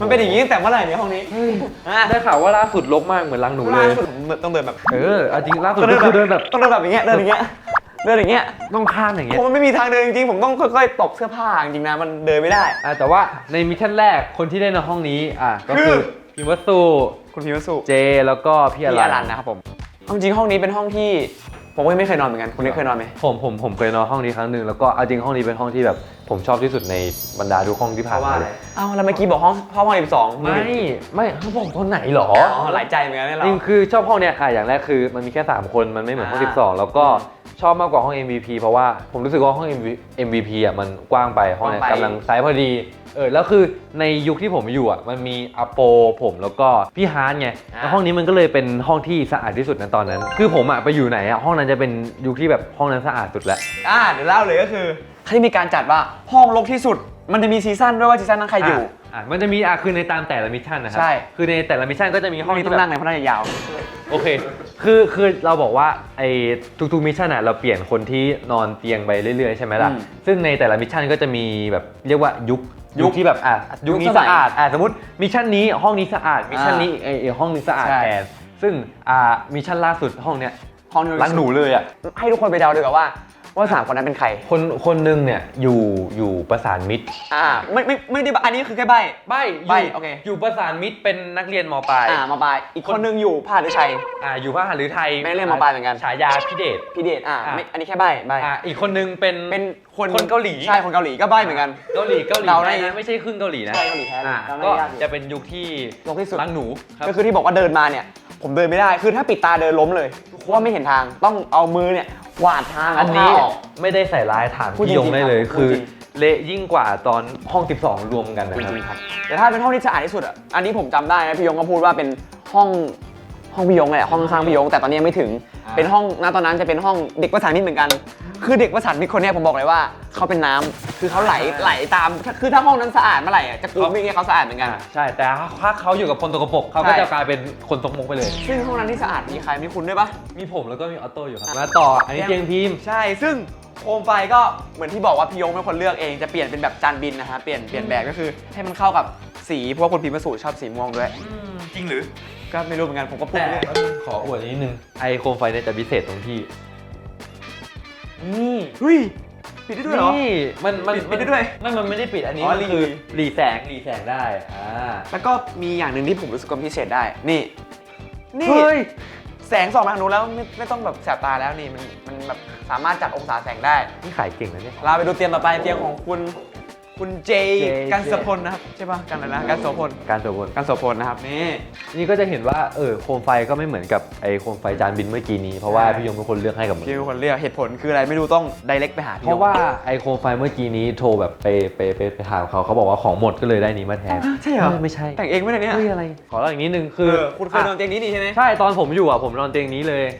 มันเป็นอย่างนี้ตั้งแต่เมื่อไหร่เนี่ยห้องนี้อ่ะ ได้ข่าวว่าล่าสุดรกมากเหมือนรังหนูเล ล่าย สุดผมต้องเดินแบบ เอาจริงล่าสุดก็คือเดินแบบ ต้องเดินแบบอย่างเงี้ยเดินอย่างเงี้ยต้องข้ามอย่างเงี้ ผ ย มมันไม่มีทางเดินจริงๆผมต้องค่อยๆตบเสื้อผ้าจริงๆนะมันเดินไม่ได้ แต่ว่าในมิชชั่นแรกคนที่ได้ในห้องนี้ก็คือพิมวัสสุ คุณพิมพ์สุ เจแล้วก็พี่อ พี่อ รั รั น นนะครับผมเอาจริงๆห้องนี้เป็นห้องที่ผมก็ยังไม่เคยนอนเหมือนกันคุณได้เคยนอนไหม ผมเคยนอนห้องนี้ครั้งหนึ่งแล้วก็เอาจริงห้องนี้เป็นห้องที่แบบผมชอบที่สุดในบรรดาทุกห้องที่ผ่านมาเลย เอ้าแล้วเมื่อกี้บอกห้อง12 ไม่เขาบอกตอนไหนหรอ อ๋อหลายใจเหมือนกันเนี่ยเรา จริงคือชอบห้องเนี้ยอย่างแรกคือมันมีแค่3คนมันไม่เหมือนห้อง12แล้วก็ชอบมากกว่าห้อง MVP เพราะว่าผมรู้สึกว่าห้อง MVP มันกว้างไปห้องเนี้ยกำลังไซส์พอดีแล้วคือในยุคที่ผมอยู่มันมีอโปผมแล้วก็พี่ฮาร์ดไงแล้วห้องนี้มันก็เลยเป็นห้องที่สะอาดที่สุดในตอนนั้น คือผมไปอยู่ไหนห้องนั้นจะเป็นยุคที่แบบห้องนั้นสะอาดสุดแล้ว เดี๋ยวเล่าเลยก็คือเขาจะมีการจัดว่าห้องรกที่สุดมันจะมีซีซั่นด้วยว่าซีซั่นนั้นใครอยู่ มันจะมีคือในตามแต่ละมิชชั่นนะครั ใช่ คือในแต่ละมิชชั่นก็จะมีห้ ห้ อ อง ง นี้ ที่ ต้อง แบบ นั่งในพนักยาว โอเค คือเราบอกว่าทุกมิชชั่นเราเปลี่ยนคนที่นอนเตียงไปเรื่อยๆใช่ไหมล่ะ ซึ่งในแต่ละมิชชั่นก็จะมีแบบเรียกว่ายุคที่แบบยุคนี้สะอาดสมมติมิชชั่นนี้ห้องนี้สะอาดมิชชั่นนี้ห้องนี้สะอาดแทนซึ่งมิชชั่นล่าสุดห้องเนี้ย ห้องนี้ ล้างหนูเลยอ่ะ ให้ทุกคนไปเดาดีกว่าว่า3 คนนั้นเป็นใคร คนหนึงเนี่ยอยู่ประสานมิตร ไม่ได้อันนี้คือแค่ใบ ใบ โอเค อยู่ประสานมิตรเป็นนักเรียนมปลาย มาบายอีกคนนึงอยู่พาหรือชัย อยู่พระหฤทัย ไม่ได้เรียนมปลายเหมือนกัน ฉายาพิเดช พี่เดชอันนี้แค่ใบ อีกคนนึงเป็น เป็น คนเกาหลี ใช่คนเกาหลีก็ใบเหมือนกัน เกาหลี เราได้ นะไม่ใช่ครึ่งเกาหลีนะ ใช่เกาหลีแท้เลยเราได้ ก็ ยากอยู่ จะเป็นยุคที่ รกที่สุด ล้างหนูครับ ก็คือที่บอกว่าเดินมาเนี่ยผมเดินไม่ได้คือถ้าปิดตาเดินล้มเลยเพราะว่าไม่เห็นทางต้องเอามือเนี่ยกวาดทาง อันนี้ เอาผ้าออก ไม่ได้ใส่ร้ายถาม พูดจริ พี่ ง ยงได้เลย ครับ คือ พูดจริง เละยิ่งกว่าตอนห้อง 12 รวมกันนะ จ ครับ ริงๆครับแต่ถ้าเป็นห้องที่สะอาดที่สุดอ่ะอันนี้ผมจำได้นะพี่ยงก็พูดว่าเป็นห้องพี่ยงเลยห้องข้างๆพี่ยงแต่ตอนนี้ยังไม่ถึงเป็นห้องณตอนนั้นจะเป็นห้องเด็กประสานมิตรเหมือนกัน คือเด็กประสานมิตรคนเนี้ยผมบอกเลยว่าเขาเป็นน้ำคือเขาไหลตามคือถ้าห้องนั้นสะอาดเมื่อไหร่จะกลัวไม่ไงเขาสะอาดเหมือนกัน ใช่แต่ถ้าเขาอยู่กับคนตกปรกเขาก็ ใช่ จะกลายเป็นคนตกมกไปเลย ซึ่งห้องนั้นที่สะอาดมีใครมีคุณด้วยปะ มีผมแล้วก็มีออโต้อยู่ครับมาต่ออันนี้เตียงพิมพ์ ใช่ซึ่งโคมไฟก็เหมือนที่บอกว่าพี่ยงเป็นคนเลือกเองจะเปลี่ยนเป็นแบบจานบินนะฮะเปลี่ยนแบบก็คือให้มันเข้ากับสีเพราะว่าคนพิมพ์มาสู่ชอบสีม่วงด้วย จริงหรือ ก็ไม่รู้เหมือนกันผมก็พูด แต่ เรื่อย ขออวดนิดนึงไอโคมไฟเนี่ยจะพิเศษตรงที่ นี่เฮ้ยปิดได้ด้วยเหรอ นี่มัน ปิดได้ด้วย มันไม่ได้ปิดอันนี้ อ๋อ มันคือหลีแสงได้แล้วก็มีอย่างหนึ่งที่ผมรู้สึกว่าพิเศษได้นี่ เฮ้ย แสงส่องมาทางนู้นแล้วไม่ต้องแบบแสบตาแล้วนี่มันแบบสามารถจัดองศาแสงได้ นี่ขายเก่งนะเนี่ย เราไปดูเตียงต่อไปเตียงของคุณ คุณเจกันโสพลนะครับใช่ป่ะกันอะไรนะกันโสพล การตัวบน กันโสพลนะครับนี่ นี่ก็จะเห็นว่าโคมไฟก็ไม่เหมือนกับไอโคมไฟจานบินเมื่อกี้นี้เพราะว่าพี่ยงเป็นคนเลือกให้กับมึง พี่เป็นคนเรียกเหตุผลคืออะไรไม่รู้ต้อง direct ไปหาพี่ เพราะว่าไอโคมไฟเมื่อกี้นี้โทรแบบไปถามเขาบอกว่าของหมดก็เลยได้นี้มาแทน ใช่เหรอ ไม่ใช่ แต่งเองไม่ได้เนี่ย เฮ้ยอะไรขอเล่าอีกนิดนึงคือ คุณเคยนอนเตียงนี้ดีใช่ไหม ใช่ตอนผมอยู่ผมนอนเตียงนี้เลย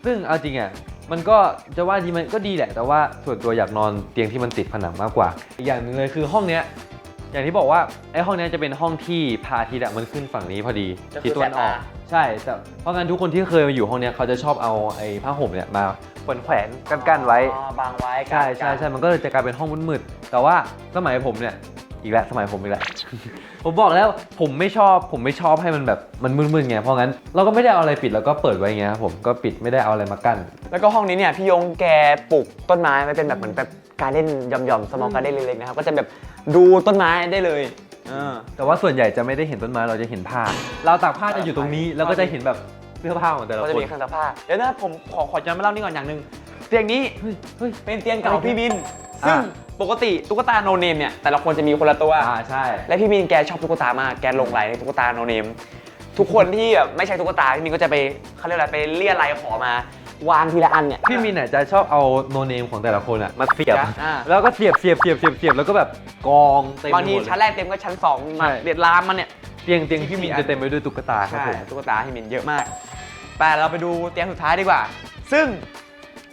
ซึ่งเอาจริงมันก็จะว่าดีมันก็ดีแหละแต่ว่าส่วนตัวอยากนอนเตียงที่มันติดผนังมากกว่าอีกอย่างหนึ่งเลยคือห้องเนี้ยอย่างที่บอกว่าไอ้ห้องเนี้ยจะเป็นห้องที่พระอาทิตย์มันขึ้นฝั่งนี้พอดีทิศตะวันออกใช่แต่เพราะงั้นทุกคนที่เคยมาอยู่ห้องเนี้ยเขาจะชอบเอาไอ้ผ้าห่มเนี่ยมาแขวนกั้นไว้ บางไว้ ใช่มันก็เลยจะกลายเป็นห้องมืดๆแต่ว่าสมัยผมเนี่ยอีกแล้วสมัยผมอีกแล้ว ผมบอกแล้วผมไม่ชอบให้มันแบบมันมืดๆไงเพราะงั้นเราก็ไม่ได้เอาอะไรปิดแล้วก็เปิดไว้ไงครับผมก็ปิดไม่ได้เอาอะไรมากั้น แล้วก็ห้องนี้เนี่ยพี่ยงแกปลูกต้นไม้ไว้เป็นแบบเหมือนแบบการเล่นหย่อมๆสมองการเล่นเล็กๆนะครับก็จะแบบดูต้นไม้ได้เลยแต่ว่าส่วนใหญ่จะไม่ได้เห็นต้นไม้เราจะเห็นผ้าเราตากผ้าจะอยู่ตรงนี้แล้วก็จะเห็นแบบเสื้อผ้าของแต่ละ ก็จะ คน มีเครื่องซักผ้าเดี๋ยวนะผมขอย้อนมาเล่านี่ก่อนอย่างหนึ่งเตียงนี้ เฮ้ย เป็นเตียงเก่าพี่บินซึ่งปกติตุ๊กตาโนเนมเนี่ยแต่ละคนจะมีคนละตัว ใช่ และพี่บินแกชอบตุ๊กตามากแกหลงไหลในตุ๊กตาโนเนมทุกคนที่แบบไม่ใช่ตุ๊กตาพี่บินก็จะไปเขาเรียกอะไรไปเลี่ยไรขอมาวางทีละอันเนี่ย พี่มินจะชอบเอาโนเนมของแต่ละคนมาเสียบ อ่า แล้วก็เสียบแล้วก็แบบกองเต็ม บางที หมดเลย ชั้นแรกเต็มก็ชั้น2มาเรียดลามมันเนี่ย เตียงพี่มินจะเต็มไปด้วยตุ๊กตาครับ ใช่ ผม ตุ๊กตาพี่มินเยอะมากแต่เราไปดูเตียงสุดท้ายดีกว่า ซึ่ง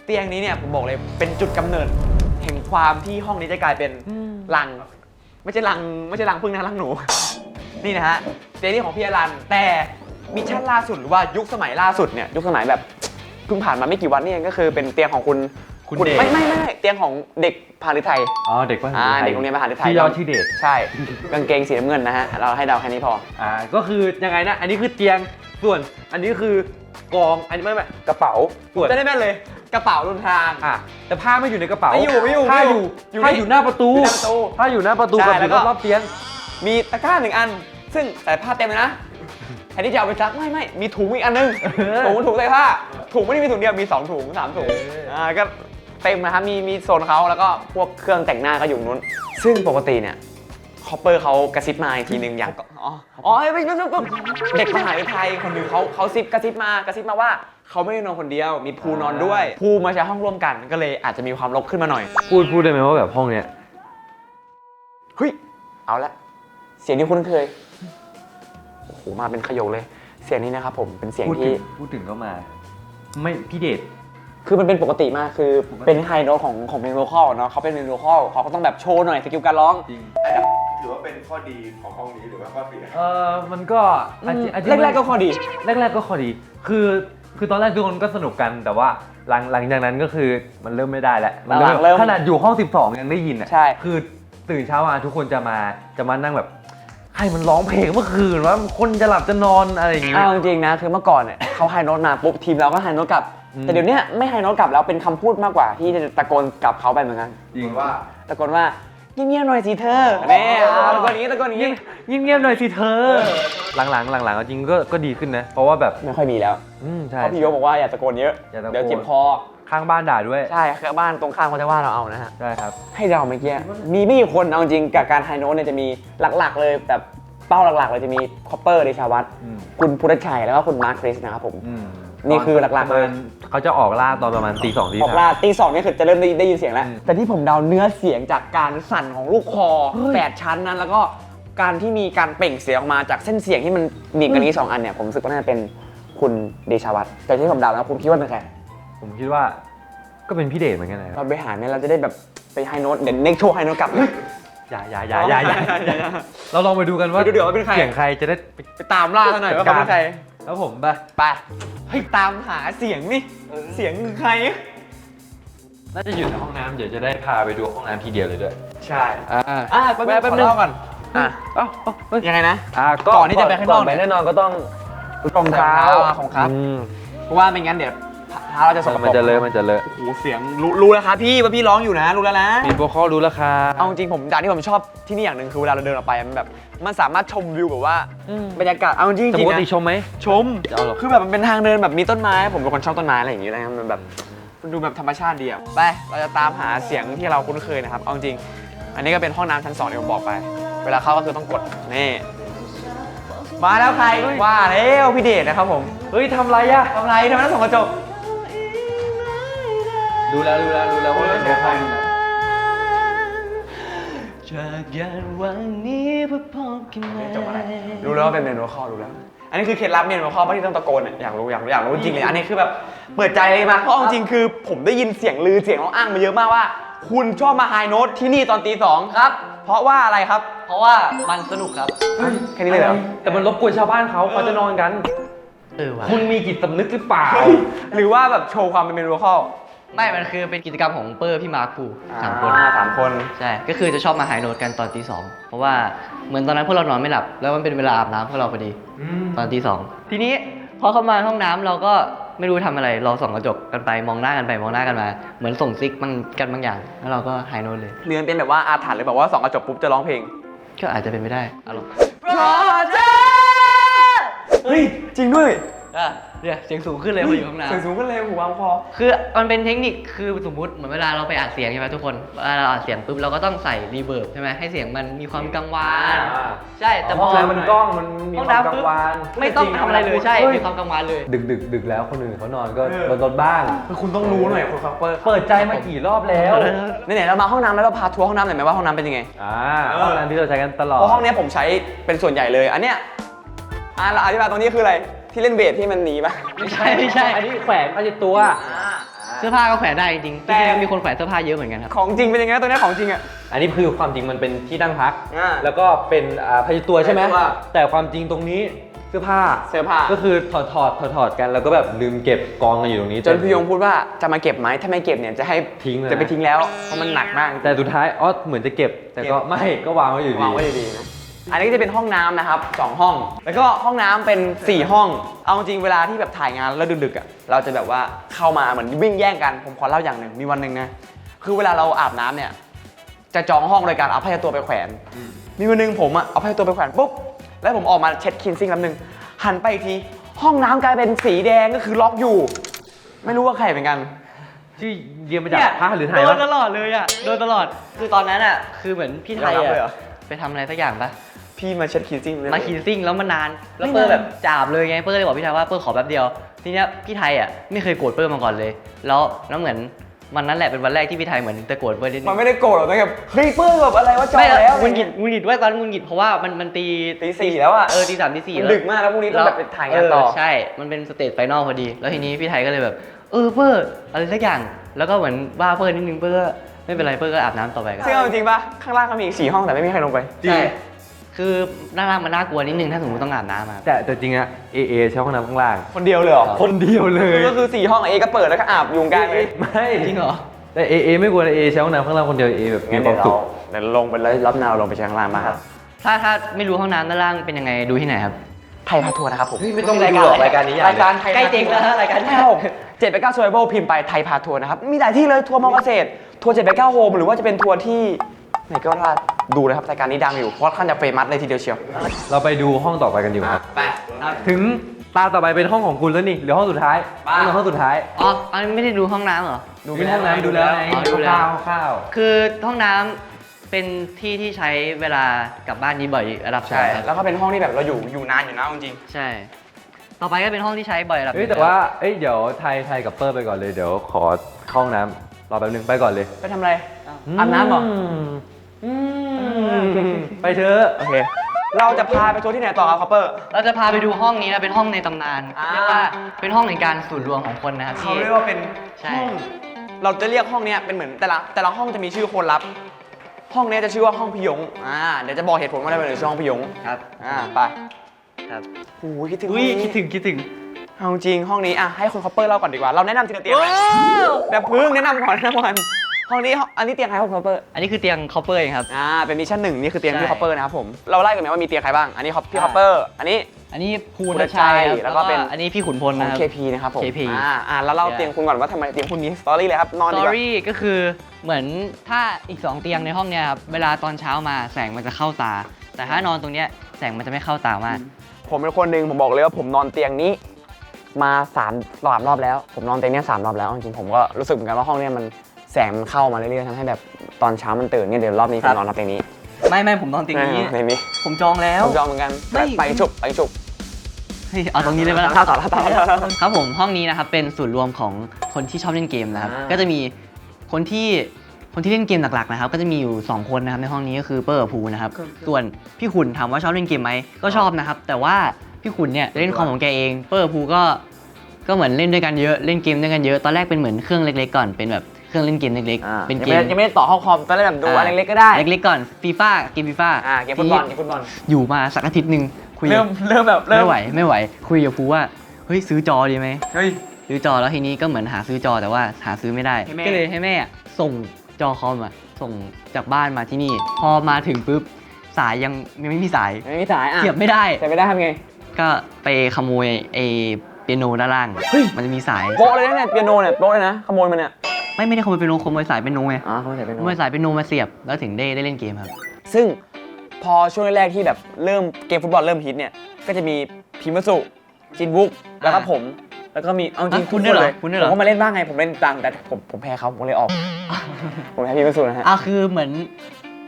เตียงนี้เนี่ยผมบอกเลยเป็นจุดกำเนิดแห่งความที่ห้องนี้จะกลายเป็นรังไม่ใช่รังพึ่งนะรังหนู นี่นะฮะเตียงนี้ของพี่อรันแต่มิชชั่นล่าสุดหรือว่ายุคสมัยล่าสุดเนี่ยยุคสมัยแบบเพิ่งผ่านมาไม่กี่วันนี่เองก็คือเป็นเตียงของคุณ เดช ไม่เตียงของเด็กพาณิชย์ไทย อ๋อเด็กว่า เด็กโรงเรียนพาณิชย์ไทย ที่ยอดที่เดช ใช่กางเกงสีน้ำเงินนะฮะเราให้เดาแค่นี้พอ ก็คือยังไงนะอันนี้คือเตียงส่วนอันนี้คือกองอันนี้ไม่กระเป๋า ส่วน จะได้แม่นเลยกระเป๋าเดินทาง แต่ผ้าไม่อยู่ในกระเป๋า ไม่อยู่ ผ้าอยู่ อยู่ ผ้า นี่ อยู่หน้าประตู อยู่หน้าประตู ผ้าอยู่หน้าประตู ใช่ กับ แล้ อยู่ วก็ รอบๆเตียง มีตะกร้า1 อัน ซึ่งแต่ผ้าเต็มเลยนะแทนที่จะเอาไปซักไม่มีถุงอีกอันนึงถุงใส่ผ้าถุงไม่ได้มีถุงเดียวมี2 ถุง 3 ถุงก็เต็มนะครับมีโซนเขาแล้วก็พวกเครื่องแต่งหน้าก็อยู่นู้นซึ่งปกติเนี่ยคอปเปอร์เขากระซิบมาอีกทีนึงอย่างไม่เด็กมหาวิทยาลัยคนหนึ่งเขากระซิบมาว่าเขาไม่ได้นอนคนเดียวมีภูนอนด้วยภูมาใช้ห้องร่วมกันก็เลยอาจจะมีความรกขึ้นมาหน่อย พูดได้ไหมว่าแบบห้องเนี้ย เฮ้ยเอาละเสียงที่คุ้นเคยโอ้โหมาเป็นขยโยคเลยเสียงนี้นะครับผมเป็นเสียงที่ พูดถึงก็มาไม่พี่เดช คือมันเป็นปกติมากคือเป็นไฮโน้ตของเพลงโลคอลเนาะเขาเป็นเพลงโลคอลเขาก็ต้องแบบโชว์หน่อยสกิลการร้อง จริง ถือว่าเป็นข้อดีของห้องนี้หรือว่าข้อเสีย มันก็แรกๆก็ข้อดี แรกๆก็ข้อดีคือตอนแรกทุกคนก็สนุกกันแต่ว่าหลังจากนั้นก็คือมันเริ่มไม่ได้แล้วมัน หลังๆเริ่ม ขนาดอยู่ห้อง 12 ยังได้ยินอ่ะ ใช่ คือตื่นเช้ามาทุกคนจะมานั่งแบบใครมันร้องเพลงเมื่อคืนว่าคนจะหลับจะนอนอะไรอย่างเงี้ย จริงๆนะคือเมื่อก่อนเนี่ยเขาไฮโน้ตมาปุ๊บทีมเราก็ไฮโน้ตกลับ แต่เดี๋ยวนี้ไม่ไฮโน้ตกลับแล้วเป็นคำพูดมากกว่าที่จะตะโกนกลับเขาไปเหมือนกัน จริง ว่า ตะโกนว่าเงียบๆหน่อยสิเธอแม่ตะโกนอย่างนี้ เงียบๆหน่อยสิเธอ หลังๆเอาจริงก็ดีขึ้นนะเพราะว่าแบบ ไม่ค่อยมีแล้ว ใช่ เพราะพี่โยบอกว่าอย่าตะโกนเยอะ อย่าตะโกน เดี๋ยวเจ็บคอ ข้างบ้านด่าด้วย ใช่คือบ้านตรงข้ามเขาจะว่าเราเอานะฮะ ใช่ครับ ให้เราเมื่อกี้มีไม่กี่คนเอาจริงกับการไฮโน้ตเนี่ยจะมีหลักๆเลยแบบเป้าหลักๆเลยจะมีคอปเปอร์เดชาวัฒน์ อืม คุณพุทธชัยแล้วก็คุณมาร์คคริสนะครับผม อืม นี่คือหลักๆเลย เขาจะออกล่าตอนประมาณตี 2 ตี ออก 3 ล่าตี 2เนี่ยคือจะเริ่มได้ยินเสียงแล้ว แต่ที่ผมเดาเนื้อเสียงจากการสั่นของลูกคอ 8 ชั้นนั้นแล้วก็การที่มีการเปล่งเสียงออกมาจากเส้นเสียงที่มันหนีบกันนี้2 อันเนี่ยผมรู้สึกว่าน่าจะเป็นคุณเดชาวัฒน์แต่ที่ผมเดาแล้วคุณคิดว่าเป็นใคร ผมคิดว่าก็เป็นพี่เดชเหมือนกันนะครับ เราไปหาเนี่ยเราจะได้แบบไปไฮโน้ตเดี๋ยวเน็กโชว์ไฮโน้ตกลับ อย่าเราลองไปดูกันว่า ไปดูเดี๋ยวว่าเป็นใคร เสียงใครจะได้ ไปตามล่าซะหน่อยว่าเขาเป็นใคร แล้วผมไป ไปให้ตามหาเสียงนี่เสียงคือใคร น่าจะอยู่ในห้องน้ำเดี๋ยวจะได้พาไปดูห้องน้ำทีเดียวเลยด้วย ใช่แป๊บ แป๊บนึ นึ ง งก่อนยังไงนะ ก่อนที่จะไปข้างนอก ไปแน่นอนก็ต้อง รองเท้าของครับ เพราะว่าไม่งั้นเดี๋ยวเท้าเราจะสกปรก มันจะเลอะ โอ้โหเสียงรู้แล้วครับพี่ว่าพี่ร้องอยู่นะรู้แล้วนะ มีโปรคอลรู้ราคา เอาจริงผมจากที่ผมชอบที่นี่อย่างหนึ่งคือเวลาเราเดินออกไปมันแบบมันสามารถชมวิวแบบว่าบรรยากาศเอาจริง แต่ จริ ป ง กติ นะ ชมไหม ชม จะเอาเหรอ คือแบบมันเป็นทางเดินแบบมีต้นไม้ผมเป็นคนชอบต้นไม้อะไรอย่างเงี้ยนะครับมันแบบมันดูแบบธรรมชาติดีอะไปเราจะตามหาเสียงที่เราคุ้นเคยนะครับเอาจริง อันนี้ก็เป็นห้องน้ำชั้น2ที่ผมบอกไป เวลาเข้าก็คือต้องกดนี่มาแล้วใครว่าแล้วพี่เดชนะครับผม เฮ้ยทำไรอะ ทำไรทำไมต้องส่องกระจก ดูแล้วว่าเป็นใคร จากยันวันนี้เพื่อพบกันไหม จบอะไรรู้แล้วว่าเป็นเมนูข้อรู้แล้ว อันนี้คือเคล็ดลับเมนูข้อที่ต้องตะโกนเนี่ยอยากรู้จริงเลยอันนี้คือแบบเปิดใจเลยมาเพราะจริงๆคือผมได้ยินเสียงลือเสียงน้องอ้างมาเยอะมากว่า คุณชอบมาไฮโน้ตที่นี่ตอนตี 2ครับ เพราะว่าอะไรครับ เพราะว่ามันสนุกครับ แค่นี้เลยเหรอ แต่มันรบกวนชาวบ้านเขาจะนอนกัน ว่ะ คุณมีจิตสำนึกหรือเปล่า หรือว่าแบบโชว์ความเป็นเมนูข้อ ไม่มันคือเป็นกิจกรรมของเปอร์พี่มาร์คกู3 คน 3 คน ใช่ ก็คือจะชอบมาหายโน้ตกันตอนตี 2เพราะว่าเหมือนตอนนั้นพวกเรานอนไม่หลับ แล้วมันเป็นเวลาอาบน้ำพวกเราพอดีตอนตี 2ทีนี้พอเข้ามาห้องน้ำเราก็ไม่รู้ทำอะไรเราส่องกระจกกันไปมองหน้ากันไปมองหน้ากันมา เหมือนส่งซิกมันกันบางอย่าง แล้วเราก็หายโน้ตเลย เรียนเป็นแบบว่าอาถรรพ์เลยบอกว่าส่องกระจกปุ๊บจะร้องเพลง ก็อาจจะเป็นไม่ได้อารมณ์ เฮ้ยจริงด้วย เนี่ยเสียงสูงขึ้นเลยพออยู่ห้องน้ำ เสียงสูงขึ้นเลยหูวางคอ คือมันเป็นเทคนิคคือสมมุติเหมือนเวลาเราไปอัดเสียงใช่ไหมทุกคนเวลาเราอัดเสียงปุ๊บเราก็ต้องใส่รีเวิร์บใช่ไหมให้เสียงมันมีความกังวานใช่แต่พอ ห้องน้ำมันกล้องมันมี ห้อง ความ น้ำ กั ปุ๊ ง บ วาน ไม่ต้องทำอะไรเลยใช่ เฮ้ย มีความกังวานเลย ดึกแล้วคนอื่นเขานอนก็ลดบ้าง คุณต้องรู้หน่อยคุณคัพเปอร์ เปิดใจมากี่รอบแล้ว ไหนๆเรามาห้องน้ำแล้วเราพาทัวร์ห้องน้ำหน่อยไหมว่าห้องน้ำเป็นยังไง ห้องน้ำที่เราใช้กันตลอด เพราะห้องเนี้ยผมใช้เป็นส่วนใหญ่เลย อันเนี้ยเราอธิบายตรงนี้คืออะไร ที่เล่นเบสที่มันหนีปะ ไม่ใช่ อันนี้แขวนมาติดตัว เสื้อผ้าก็แขวนได้จริงๆ แต่ จริงๆมีคนแขวนเสื้อผ้าเยอะเหมือนกันครับ ของจริงเป็นยังไงนะตัวเนี้ยของจริงอะ อันนี้คือความจริงมันเป็นที่นั่งพัก แล้ว ก็เป็นพายุตัวใช่ไหม พายุตัว แต่ความจริงตรงนี้เสื้อผ้า เสื้อผ้า ก็คือถอดกันแล้วก็แบบลืมเก็บกองกันอยู่ตรงนี้ จนพี่ยงพูดว่าจะมาเก็บไหมถ้าไม่เก็บเนี่ยจะให้ ทิ้งเลยนะ จะไปทิ้งแล้วเพราะมันหนักมาก แต่สุดท้ายเหมือนจะเก็บ แต่ก็ไม่ก็วางไว้อยู่ดี วางไว้ดีๆนะอันนี้ก็จะเป็นห้องน้ำนะครับ2ห้อง แล้วก็ห้องน้ำเป็น4ห้องเอาจริงเวลาที่แบบถ่ายงานแล้วดึกๆอ่ะเราจะแบบว่าเข้ามาเหมือนวิ่งแย่งกันผมขอเล่าอย่างหนึ่งมีวันหนึ่งนะคือเวลาเราอาบน้ำเนี่ยจะจองห้องโดยการเอาผ้าเช็ดตัวไปแขวนมีวันหนึงผมอ่ะเอาผ้าเช็ดตัวไปแขวนปุ๊บแล้วผมออกมาเช็ดคลีนซิ่งแป๊บนึงหันไปอีกทีห้องน้ำกลายเป็นสีแดงก็คือล็อกอยู่ ไม่รู้ว่าใครเหมือนกัน ที่เรียนมาจากพระหรือไทย โด วะ นตลอดเลยอ่ะโดนตลอดคือตอนนั้นอ่ะคือเหมือนพี่ไทย ยอมรับเลยเหรอ อ่ะไปทำอะไรสักอย่างปะ พี่มาเช็ดคลีนซิ่งเลย มาคีนซิ่งแล้วมันนานแล้ว ไม่ เปอร์ นาน แบบจาบเลยไงเปอร์เลยบอกพี่ไทยว่าเปอร์ขอแป๊บเดียวทีเนี้ยพี่ไทยอ่ะไม่เคยโกรธเปอร์มาก่อนเลย แล้วเหมือนวันนั้นแหละเป็นวันแรกที่พี่ไทยเหมือนจะโกรธเปอร์นิดนึ มัน ง ไม่ได้โกรธหรอกนะแบบเฮ้ยเปิ้ลแบบอะไรวะจอง ไม่ แล้ว งุนหงิดว่าตอนนั้นงุนหงิดเพราะว่ามันตี ตี 4แล้วอ่ะ ตี 3 ตี 4 มันดึกมากแล้วพรุ่งนี้ต้องแบบไปถ่ายงานต่อ ใช่มันเป็นสเตจไฟนอลพอดี แล้วทีนี้พี่ไทยก็เลยแบบเปอร์อะไรสักอย่างแล้วก็เหมือนว่าเปอร์นิดนึงเปอร์ก็ไม่เป็นไรเปอร์ก็อาบน้ำต่อไปกัน ซึ่งเอาจริงๆป่ะ ข้างล่างก็มีอีก4ห้องแต่ไม่มีใครลงไป ใช่คือหน้าล่างมันน่ากลัวนิดนึงถ้าสมมติต้องอาบน้ำมา แต่จริงอะเอใช้ห้องน้ำข้างล่าง คนเดียวเลยเหรอ คนเดียวเลย ก็คือ4ห้องเอก็เปิดแล้วก็อาบยุงกลางเลย ไม่ จริงเหรอ แต่เอไม่กลัวเอใช้ห้องน้ำข้างล่างคนเดียวเอแบบมี งั้น ความ เดี๋ยว สุข เดี๋ยวลงไปแล้วรับนาวลงไปชั้นข้างล่างมาครับ ถ้าไม่รู้ห้องน้ำด้านล่างเป็นยังไงดูที่ไหนครับ ไทยพาทัวร์นะครับผม ไม่ต้องดูหรอกรายการนี้ รายการไทย ใกล้เจ๊งแล้วฮะรายการ ใช่ผม789 Survival พิมพ์ไปไทยพาทัวร์นะครับ มีหลายที่เลยทัวร์มอเกษตร ทัวร์789 Home หรือว่าจะเป็นทัวร์ที่ไหนก็ว่าดูเลยครับรายการนี้ดังอยู่เพราะค่อนข้างจะเฟมัสเลยทีเดียวเชียว เราไปดูห้องต่อไปกันอยู่ครับ ไปครับ ถึงตาต่อไปเป็นห้องของคุณแล้วนี่เหลือห้องสุดท้าย บ้า ห้องสุดท้าย อ๋ออันนี้ไม่ได้ดูห้องน้ำเหรอ ดูห้องน้ำดูแล้ว อ๋อดูแล้ว ข้าว คือห้องน้ำเป็นที่ที่ใช้เวลากลับบ้านนี้บ่อยระดับ ใช่ ครับ แล้วก็เป็นห้องที่แบบเราอยู่นานอยู่นะจริง ใช่ ต่อไปก็เป็นห้องที่ใช้บ่อยระดับ เฮ้ยแต่ว่าเดี๋ยวไทยกับเปอร์ไปก่อนเลยเดี๋ยวขอเข้าห้องน้ำรอแป๊บนึงไปก่อนเลย ๆไปทำอะไร อาบน้ำเหรอ ไปเถอะ โอเค เราจะพาไปทัวร์ที่ไหนต่อครับคอปเปอร์ เราจะพาไปดูห้องนี้นะเป็นห้องในตำนาน อ่า เรียกว่าเป็นห้องในการสูตรรวมของคนนะครับ เขา ที่ เรียกว่าเป็น ใช่ ห้อง เราจะเรียกห้องเนี้ยเป็นเหมือนแต่ละห้องจะมีชื่อคนรับ ห้องเนี้ยจะชื่อว่าห้องพี่ยง เดี๋ยวจะบอกเหตุผลว่าอะไรเป็นชื่อห้องพี่ยง ครับ ไป ครับ โอ้ยคิดถึง อุ้ย ห้องนี้ คิดถึง เอาจริงห้องนี้ให้คุณคอปเปอร์เล่าก่อนดีกว่า เราแนะนำทีละเตียงแบบพึ่งแนะนำก่อนห้องนี้อันนี้เตียงใครครับคอปเปอร์ อันนี้คือเตียงคอปเปอร์เองครับ เป็นมิชชั่น1นี่คือเตียงพี่ ใช่ คอปเปอร์นะครับผม เราไล่กันไหมว่ามีเตียงใครบ้าง อันนี้พี่คอปเปอร์ อันนี้ อันนี้ภู ภู น นชั ชั ย ยครับ แล้วก็เป็น อันนี้พี่ขุนพล ขอ นะ ง ครับ KP นะครับผม KP แล้วเล่าเตียงคุณก่อนว่าทำไมเตียงคุณมีสตอรี่เลยครับ นอน ส ดี ต ก อ ว่า รี่ก็คือเหมือนถ้าอีก 2 เตียงในห้องเนี้ยครับเวลาตอนเช้ามาแสงมันจะเข้าตา แต่ถ้านอนตรงเนี้ยแสงมันจะไม่เข้าตามาก ผมเป็นคนหนึ่งผมบอกเลยว่าผมนอนเตียงนี้มา3 รอบแล้ว ผมนอนเตียงเนี้ย3 รอบแล้วจริงๆผมก็รู้สึกเหมือนกันว่าห้องเนี้ยมัน แสงมันเข้ามาเรื่อยๆทำให้แบบตอนเช้ามันตื่นเนี่ยเดี๋ยวรอบนี้ผมนอนรับเตียงนี้ ไม่ผมนอนเตียงนี้ เตียงนี้ ผมจองแล้ว ผมจองเหมือนกัน ไม่ ไปฉุบ เฮ้ยเอาตรงนี้เลยไหมล่ะ ต่อแล้ว ครับผมห้องนี้นะครับเป็นศูนย์รวมของคนที่ชอบเล่นเกมนะครับ อ่า ก็จะมีคนที่เล่นเกมหลักๆนะครับก็จะมีอยู่2คนนะครับในห้องนี้ก็คือเปอร์กับภูนะครับส่วนพี่ขุนถามว่าชอบเล่นเกมไหมก็ชอบนะครับแต่ว่าพี่ขุนเนี่ยเล่นคอมของแกเองเปอร์กับภูก็เหมือนเล่นด้วยกันเยอะเล่นเกมด้วยกันเยอะตอนแรกเป็นเหมือนเครื่องเล็กๆก่อนเป็นแบบเครื่องเล่นเกมเล็กๆเป็นเกม ยังไม่ได้ต่อเข้าคอมตอนแรกแบบดูอะไรเล็กๆก็ได้ เล็กๆก่อนฟีฟ่าเกมฟีฟ่า เกมฟุตบอลเกมฟุตบอล อยู่มาสักอาทิตย์หนึ่งคุย เริ่มแบบเริ่ม ไม่ไหวคุยกับภูว่าเฮ้ยซื้อจอดีไหม เฮ้ย ซื้อจอแล้วทีนี้ก็เหมือนหาซื้อจอแต่ว่าหาซื้อไม่ได้ ให้แม่ ก็เลยให้แม่ส่งจอคอมส่งจากบ้านมาที่นี่ พอมาถึงปุ๊บสายยังไม่มีสาย ไม่มีสายอ่ะ เสียบไม่ได้ แต่ไม่ได้ทำไง ก็ไปขโมยไอ้เปียโนด้านล่าง เฮ้ย มันจะมีสาย โป๊ะเลยนะเนี่ยเปียโนเนี่ยโป๊ะเลยนะขโมยมันเนี่ย ไม่ได้ขโมยเปียโนขโมยสายเปียโนไง ขโมยสายเปีย ข โน โมยสายเปียโนมาเสียบแล้วถึงได้เล่นเกมครับ ซึ่งพอช่วงแรกๆที่แบบเริ่มเกมฟุตบอลเริ่มฮิตเนี่ยก็จะมีพิมพ์สุจินบุ๊กแล้วก็ผมแล้วก็มีเอาจริง คุณด้วยเหรอ ทุก คุณด้วยเหรอ ผมก็มาเล่นบ้างไงผมเล่นตังแต่ผมแพ้เขาผมเลยออก ผมแพ้พิมพ์สุนะฮะ คือเหมือ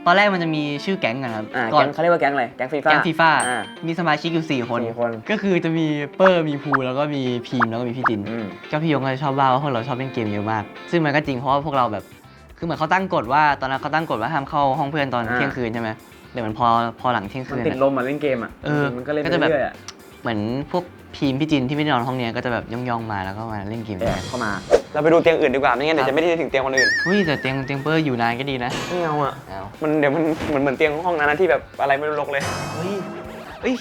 นตอนแรกมันจะมีชื่อแก๊งอะครับ แก๊งเขาเรียกว่าแก๊งอะไรแก๊งฟีฟ่า แก๊งฟีฟ่า อ่า มีสมาชิกอยู่4 คน 4 คน ก็คือจะมีเปอร์มีภูแล้วก็มีพีมแล้วก็มีพี่จิน ก็พี่ยงก็ชอบว่าพวกเราชอบเล่นเกมเยอะมาก ซึ่งมันก็จริงเพราะว่าพวกเราแบบ คือเหมือนเขาตั้งกฎว่าตอนนั้นเขาตั้งกฎว่าห้ามเข้าห้องเพื่อนตอนเที่ยงคืนใช่ไหมเดี๋ยวมันพอหลังเที่ยงคื มัน น ติด อะ ลมมาเล่นเกมอ่ะ มันก็เล่นไป ก็จะแบบ เรื่อยๆอะ เหมือนพวกพีมพี่จินที่ไม่ได้นอนห้องเนี้ยก็จะแบบย่องๆมาแล้วก็มาเล่นเกม แอบเข้ามา เราไปดูเตียงอื่นดีกว่าไม่งั้นเดี๋ยวจะไม่ได้ถึงเตียงคนอื่น เฮ้ยแต่เตียงเปอร์อยู่นานก็ดีนะ ไม่เอาอ่ะ เอา มันเดี๋ยวมันเหมือนเตียงห้องนั้นนะที่แบบอะไรไม่รู้รกเลย เฮ้ย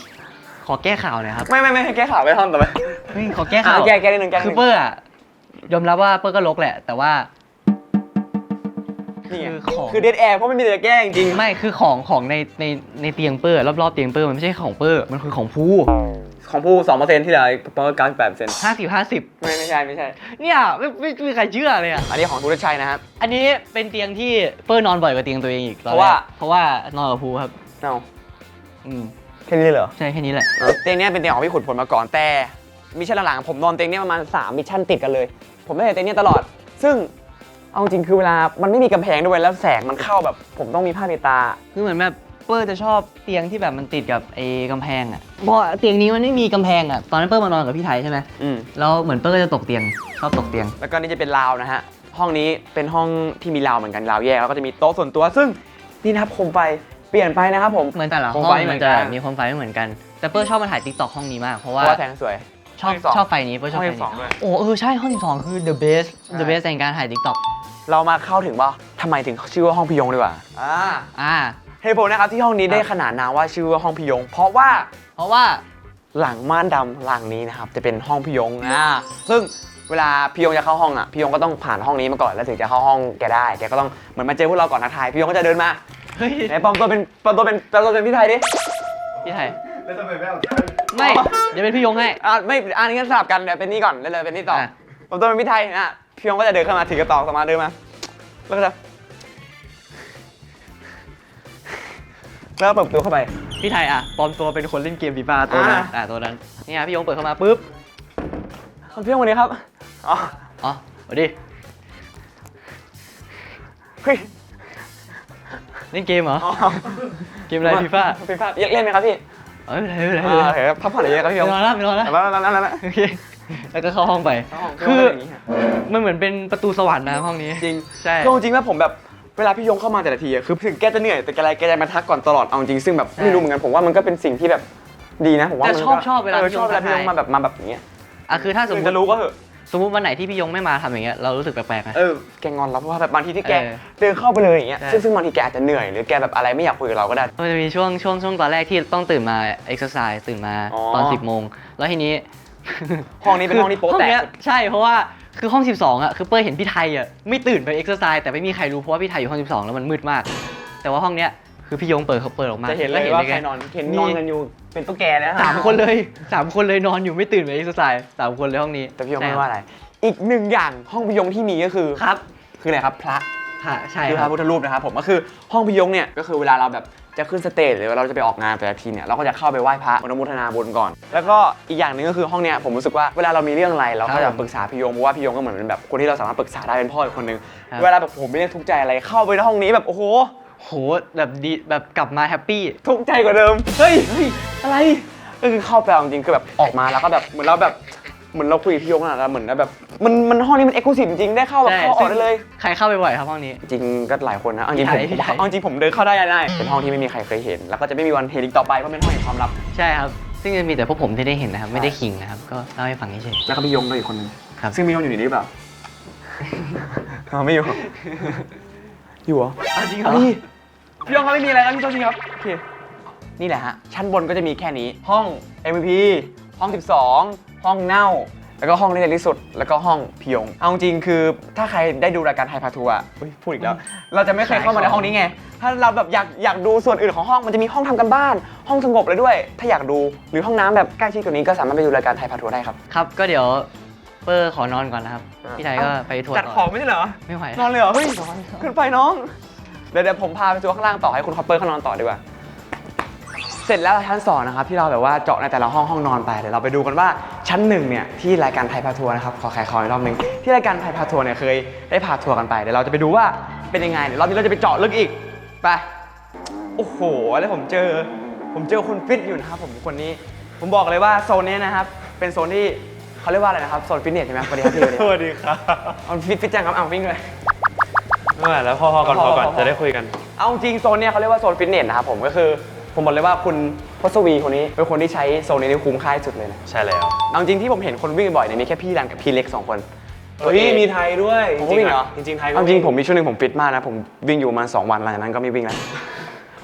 ขอแก้ข่าวหน่อยครับ ไม่ให้แก้ข่าวไปท่อนต่อไป เฮ้ยขอแก้ข่าว แก้นิดนึงแก้นิด คื นึ อง เปอร์ยอมรับว่าเปอร์ก็ลกแหละ แต่ว่า นี่ไง คือของ คือเดดแอร์เพราะไม่มีอะไรจะแก้จริง ไม่คือของในเตียงเปอร์รอบๆเตียงเปอร์มันไม่ใช่ของเปอร์มันคือของภู ของผู้ 2% ที่เหลือเปอร์98% 50 ไม่ใช่ เนี่ยไม่มีใครเชื่อเลยอ่ะ อันนี้ของธุรชัยนะครับ อันนี้เป็นเตียงที่เปอร์นอนบ่อยกว่าเตียงตัวเองอีกตอน เพราะว่า แรกเพราะว่านอนกับภูครับ เอา อืม แค่นี้เลยเหรอ ใช่แค่นี้แหละ เตียงเนี้ยเป็นเตียงของพี่ขุนพลมาก่อนแต่มิชชั่นหลังๆผมนอนเตียงเนี้ยประมาณ3มิชชั่นติดกันเลย ผมได้เตียงเนี้ยตลอด ซึ่งเอาจริงคือเวลามันไม่มีกำแพงด้วยแล้วแสงมันเข้าแบบผมต้องมีผ้าปิดตา คือเหมือนแบบเปอร์จะชอบเตียงที่แบบมันติดกับไอ้กำแพงอ่ะเพราะเตียงนี้มันไม่มีกำแพงอ่ะตอนนั้นเปอร์มานอนกับพี่ไทยใช่ไหม อืม แล้วเหมือนเปอร์ก็จะตกเตียงชอบตกเตียง แล้วก็นี่จะเป็นราวนะฮะ ห้องนี้เป็นห้องที่มีราวเหมือนกันราวแยกแล้วก็จะมีโต๊ะส่วนตัว ซึ่งนี่นะครับโคมไฟเปลี่ยนไปนะครับผม เหมือนแต่ละ โค ห้ ม อง ไฟเหมื มั อน น จะ กัน มีโคมไฟไม่เหมือนกัน แต่เปอร์ชอบมาถ่ายติ๊กต็อกห้องนี้มากเพราะ เพ ว่า ราะว่าแสงสวย ชอบ ห้ง ชอบไฟนี้เปอร์ชอบไฟ ห้องที่ นี้ สองด้วย โอ้ใช่ห้องที่สองคือ the best the best ในการถ่ายติ๊กต็อก เรามาเข้าถึงว่าทำไมถึงชื่อว่าห้องพิยงดีกว่าอ่า เหตุผลนะครับที่ห้องนี้ได้ขนานนามว่าชื่อว่าห้องพิยง เพราะว่า เพราะว่า หลังม่านดำหลังนี้นะครับจะเป็นห้องพิยงซึ่งเวลาพิยงจะเข้าห้องอ่ะพิยงก็ต้องผ่านห้องนี้มาก่อนแล้วถึงจะเข้าห้องแกได้แกก็ต้องเหมือนมาเจอพวกเราก่อนทักทายพิยงก็จะเดินมา เฮ้ย ไหนปลอมตัวเป็นพี่ไทยดิ พี่ไทย แล้วทำไมไม่เอา ไม่เดี๋ยวเป็นพี่ยงให้ ไม่อันนี้ก็สลับกันเดี๋ยวเป็นนี่ก่อนแล้วเลยเป็นนี่ต่อ อ่ะ ปลอมตัวเป็นพี่ไทยพิยงก็จะเดินเข้ามาถือกระตอกมาเดินมาแล้วก็จะแล้วก็เปิดประตูเข้าไป พี่ไทยปลอมตัวเป็นคนเล่นเกมฟีฟ่าตัวนั้นตัวนั้นนี่พี่ยงเปิดเข้ามาปุ๊บ พี่ยงวันนี้ครับอ๋อ อ๋อสวัสดี เฮ้ย เล่นเกมเหรอเกมอะไรฟีฟ่า ฟีฟ่าเล่นไหมครับพี่ ไม่เป็นไรไม่เป็นไร โอเคพักผ่อนเยอะๆครับพี่ยง ไม่รอแล้วไม่รอแล้ว แล้ว โอเคแล้วก็เข้าห้องไป คือมันเหมือนเป็นประตูสวรรค์นะห้องนี้ จริง ใช่ จริงๆแล้วผมแบบเวลาพี่ยงเข้ามาแต่ละทีคือถึงแกจะเหนื่อยแต่แกจะมาทักก่อนตลอดเอาจริงซึ่งแบบไม่รู้เหมือนกันผมว่ามันก็เป็นสิ่งที่แบบดีนะผมว่า แต่ มัน ชอบเวลา ชอบเวลาพี่ยงมาแบบอย่างเงี้ย คือถ้าสมม ถึง ติ จะรู้ก็เหอะ สมมติวันไหนที่พี่ยงไม่มาทำอย่างเงี้ยเรารู้สึกแปลกๆนะ แกงอนเราเพราะว่าแบบบางทีที่แก เออ เดินเข้าไปเลยอย่างเงี้ย ใช่ ซึ่งบางทีแกอาจจะเหนื่อยหรือแกแบบอะไรไม่อยากคุยกับเราก็ได้ มันจะมีช่วงตอนแรกที่ต้องตื่นมาเอ็กซ์ไซส์ตื่นมา อ๋อ ตอน 10 โมง แล้วทีนี้ ห้องนี้เป็นห้องที่โป๊ะแตก ห้เนี้ยใช่เพราะว่าคือห้อง 12คือเป้ยเห็นพี่ไทยไม่ตื่นไปเอ็กซ์ไซส์แต่ไม่มีใครรู้เพราะว่าพี่ไทยอยู่ห้อง 12 แล้วมันมืดมาก แต่ว่าห้องเนี้ยคือพี่ยงเปิดออกมา จะเห็นเลยว่าใคร ไง นอนเห็นนอนกันอยู่เป็นตุ๊กแกแล้ว สามคนเลยนอนอยู่ไม่ตื่นไปเอ็กซ์ไซส์3 คนเลยห้องนี้ แต่พี่ยงไม่ว่าอะไร อีกหนึ่งอย่างห้องพี่ยงที่มีก็คือ ครับ คืออะไรครับพระ ค่ะใช่ คือ ค พ รั ระ บ พุทธรูปนะครับผมก็คือห้องพิยงเนี่ยก็คือเวลาเราแบบจะขึ้นสเตจหรือว่าเราจะไปออกงานแต่ละทีเนี่ยเราก็จะเข้าไปไหว้พระอนุโมทนาบุญก่อน แล้วก็อีกอย่างหนึ่งก็คือห้องเนี้ยผมรู้สึกว่าเวลาเรามีเรื่องอะไรเราก็จะปรึกษาพี่ยงเพราะว่าพี่ยงก็เหมือนเป็นแบบคนที่เราสามารถปรึกษาได้เป็นพ่ออีกคนนึงเวลาแบบผมไม่ได้ทุกข์ใจอะไรเข้าไปในห้องนี้แบบโอ้โห โหแบบดีแบบกลับมาแฮปปี้ ทุกข์ใจกว่าเดิมเฮ้ยอะไรก็คือเข้าไปเอาจริงๆคือแบบออกมาแล้วก็แบบเหมือนเราแบบเหมือนเราคุยกับพี่ยงอะแล้วเหมือนแบบมันห้องนี้มันเอกลูซีฟจริงๆได้เข้าแบบเข้าออกได้เลย ใครเข้าไปบ่อยครับห้องนี้ จริงก็หลายคนนะเอาจริงผม พี่ไทย เอาจริงผมเดินเข้าได้เป็นห้องที่ไม่มีใครเคยเห็น แล้วก็จะไม่มีวันเห็นอีกต่อไปเพราะเป็นห้องแห่งความลับ ใช่ครับ ซึ่งจะมีแต่พวกผมที่ได้เห็นนะครับ ไม่ได้ขิงนะครับ ก็เล่าให้ฟังเฉย แล้วก็พี่ยงด้วยอีกคนนึง ครับ ซึ่งพี่ยงอยู่ในนี้หรือเปล่า ไม่อยู่ อยู่เหรอ ๆจริงเหรอ เอาดิพี่ยงเขาไม่มีอะไรครับพี่โทษทีครับโอเคนี่แหละฮะชั้นบนก็จะมีแค่นี้ห้อง MVP ห้อง 12 ห้องเน่า แล้วก็ห้องที่เล็กที่สุดแล้วก็ห้องพี่ยงเอาจริงคือถ้าใครได้ดูรายการไทยพาทัวร์อะอุ๊ยพูดอีกแล้ว เราจะไม่เคยเข้ามาในห้องนี้ไง ถ้าเราแบบอยากดูส่วนอื่นของห้องมันจะมีห้องทำกันบ้าน ห้องสงบเลยด้วย ถ้าอยากดูหรือห้องน้ำแบบใกล้ชิดกว่านี้ก็สามารถไปดูรายการไทยพาทัวร์ได้ครับ ครับ ก็เดี๋ยวเปอร์ขอนอนก่อนนะครับ พี่ไทยก็ไปทัวร์ จัด ต่ ของไม่ใช่เหรอ ไม่ไหว นอนเลยเหรอ เฮ้ยขึ้นไปน้อง เดี๋ยวผมพาไปทัวร์ข้างล่างต่อให้คุณคอปเปอร์เขานอนต่อดีกว่า เสร็จแล้วชั้น2นะครับที่เราแบบว่าเจาะในแต่ละห้องนอนไปเดี๋ยวเราไปดูกันว่าชั้น1เนี่ยที่รายการไทยพาทัวร์นะครับขอขายของอีกรอบนึงที่รายการไทยพาทัวร์เนี่ยเคยได้พาทัวร์กันไปเดี๋ยวเราจะไปดูว่าเป็นยังไงเดี๋ยวรอบนี้เราจะไปเจาะลึกอีกไปโอ้โหแล้วผมเจอคนฟิตอยู่นะครับผมคนนี้ผมบอกเลยว่าโซนนี้นะครับเป็นโซนที่เขาเรียกว่าอะไรนะครับโซนฟิตเนสใช่ไหมสวัสดีครับพี่ สวัสดีครับ เอาฟิตจังครับเอาวิ่งเลย ไม่ไหวแล้วพอก่อนจะได้คุยกัน เอาจริงโซนเนี้ยเขาเรียกว่าโซนฟิตเนสนะครับผมก็คือผมบอกเลยว่าคุณพศวีคนนี้เป็นคนที่ใช้โซนนี้ได้คุ้มค่าที่สุดเลยนะ ใช่แล้ว เอาจริงที่ผมเห็นคนวิ่งบ่อยเนี่ยมีแค่พี่รันกับพี่เล็ก2 คน เฮ้ยมีไทยด้วย ผมก็วิ่งเหรอ จริงๆไทยก็ เอาจริงผมมีช่วงหนึงผมฟิตมากนะผมวิ่งอยู่ประมาณ2 วันหลังจากนั้นก็ไม่วิ่งแล้ว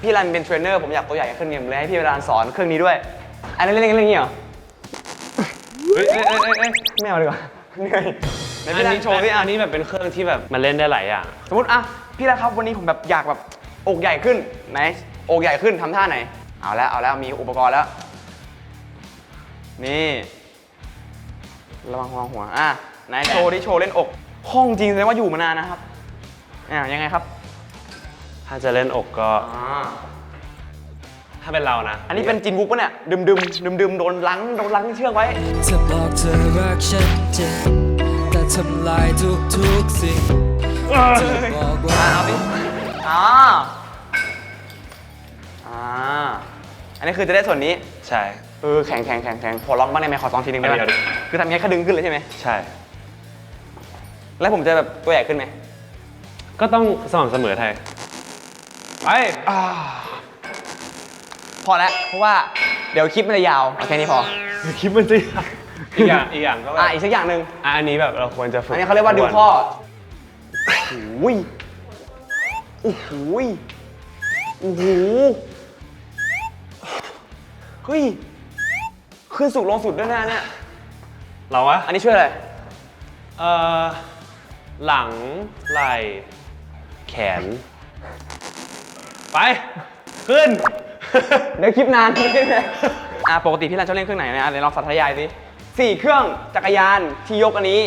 พี่รันเป็นเทรนเนอร์ผมอยากตัวใหญ่ขึ้นเนี่ยผมเลยให้พี่รันสอนเครื่องนี้ด้วยอันนี้เล่นอย่างนี้เหรอ เฮ้ย ไม่เอาดีกว่าเหนื่อยไหน อัน พี่รัน นี้ โชว์สิอ่ะ อันนี้แบบเป็นเครื่องที่แบบมันเล่นได้หลายอย่าง สมมติอ่ะพี่รันครับวันนี้ผมแบบอยากแบบอกใหญ่ขึ้นไหนอกใหญ่ขึ้นทำท่าไหนเอาแล้วมีอุปกรณ์แล้วนี่ระวังหัวอ่ะไหนโชว์ที่โชว์เล่นอกห้องจริงแสดงว่าอยู่มานานนะครับยังไงครับ ถ้าจะเล่นอกก็ถ้าเป็นเรานะ อันนี้เป็นจินวุกปะเนี่ยดึมโดนลังเชือกไว้ เธอบอกเธอรักฉันจริงแต่ทำลายทุกสิ่งเธอบอกว่า เอาดิอันนี้คือจะได้ส่วนนี้ ใช่ แข็งพอร้องบ้างได้ไหมขอ2 ทีนึงได้ไหม เอาดิ คือทำยังไงแค่ดึงขึ้นเลยใช่ไหม ใช่ แล้วผมจะแบบตัวใหญ่ขึ้นไหม ก็ต้องสม่ำเสมอไทยไป พอแล้วเพราะว่าเดี๋ยวคลิปมันจะยาวเอาแค่นี้พอ คิดมันสิอีกอย่างก็แบบ อีกสักอย่างหนึ่ง อันนี้แบบเราควรจะฝึก อันนี้เขาเรียกว่าดึงข้อโอ้โหเฮ้ยขึ้นสุดลงสุดด้วยนะเนี่ย เราวะ อันนี้ช่วยอะไร หลังไหล่แขน ไป ขึ้น เดี๋ยวคลิปนาน ปกติพี่รันชอบเล่นเครื่องไหนนะเดี๋ยวลองสาธยายสิ4 เครื่องจักรยานที่ยกอันนี้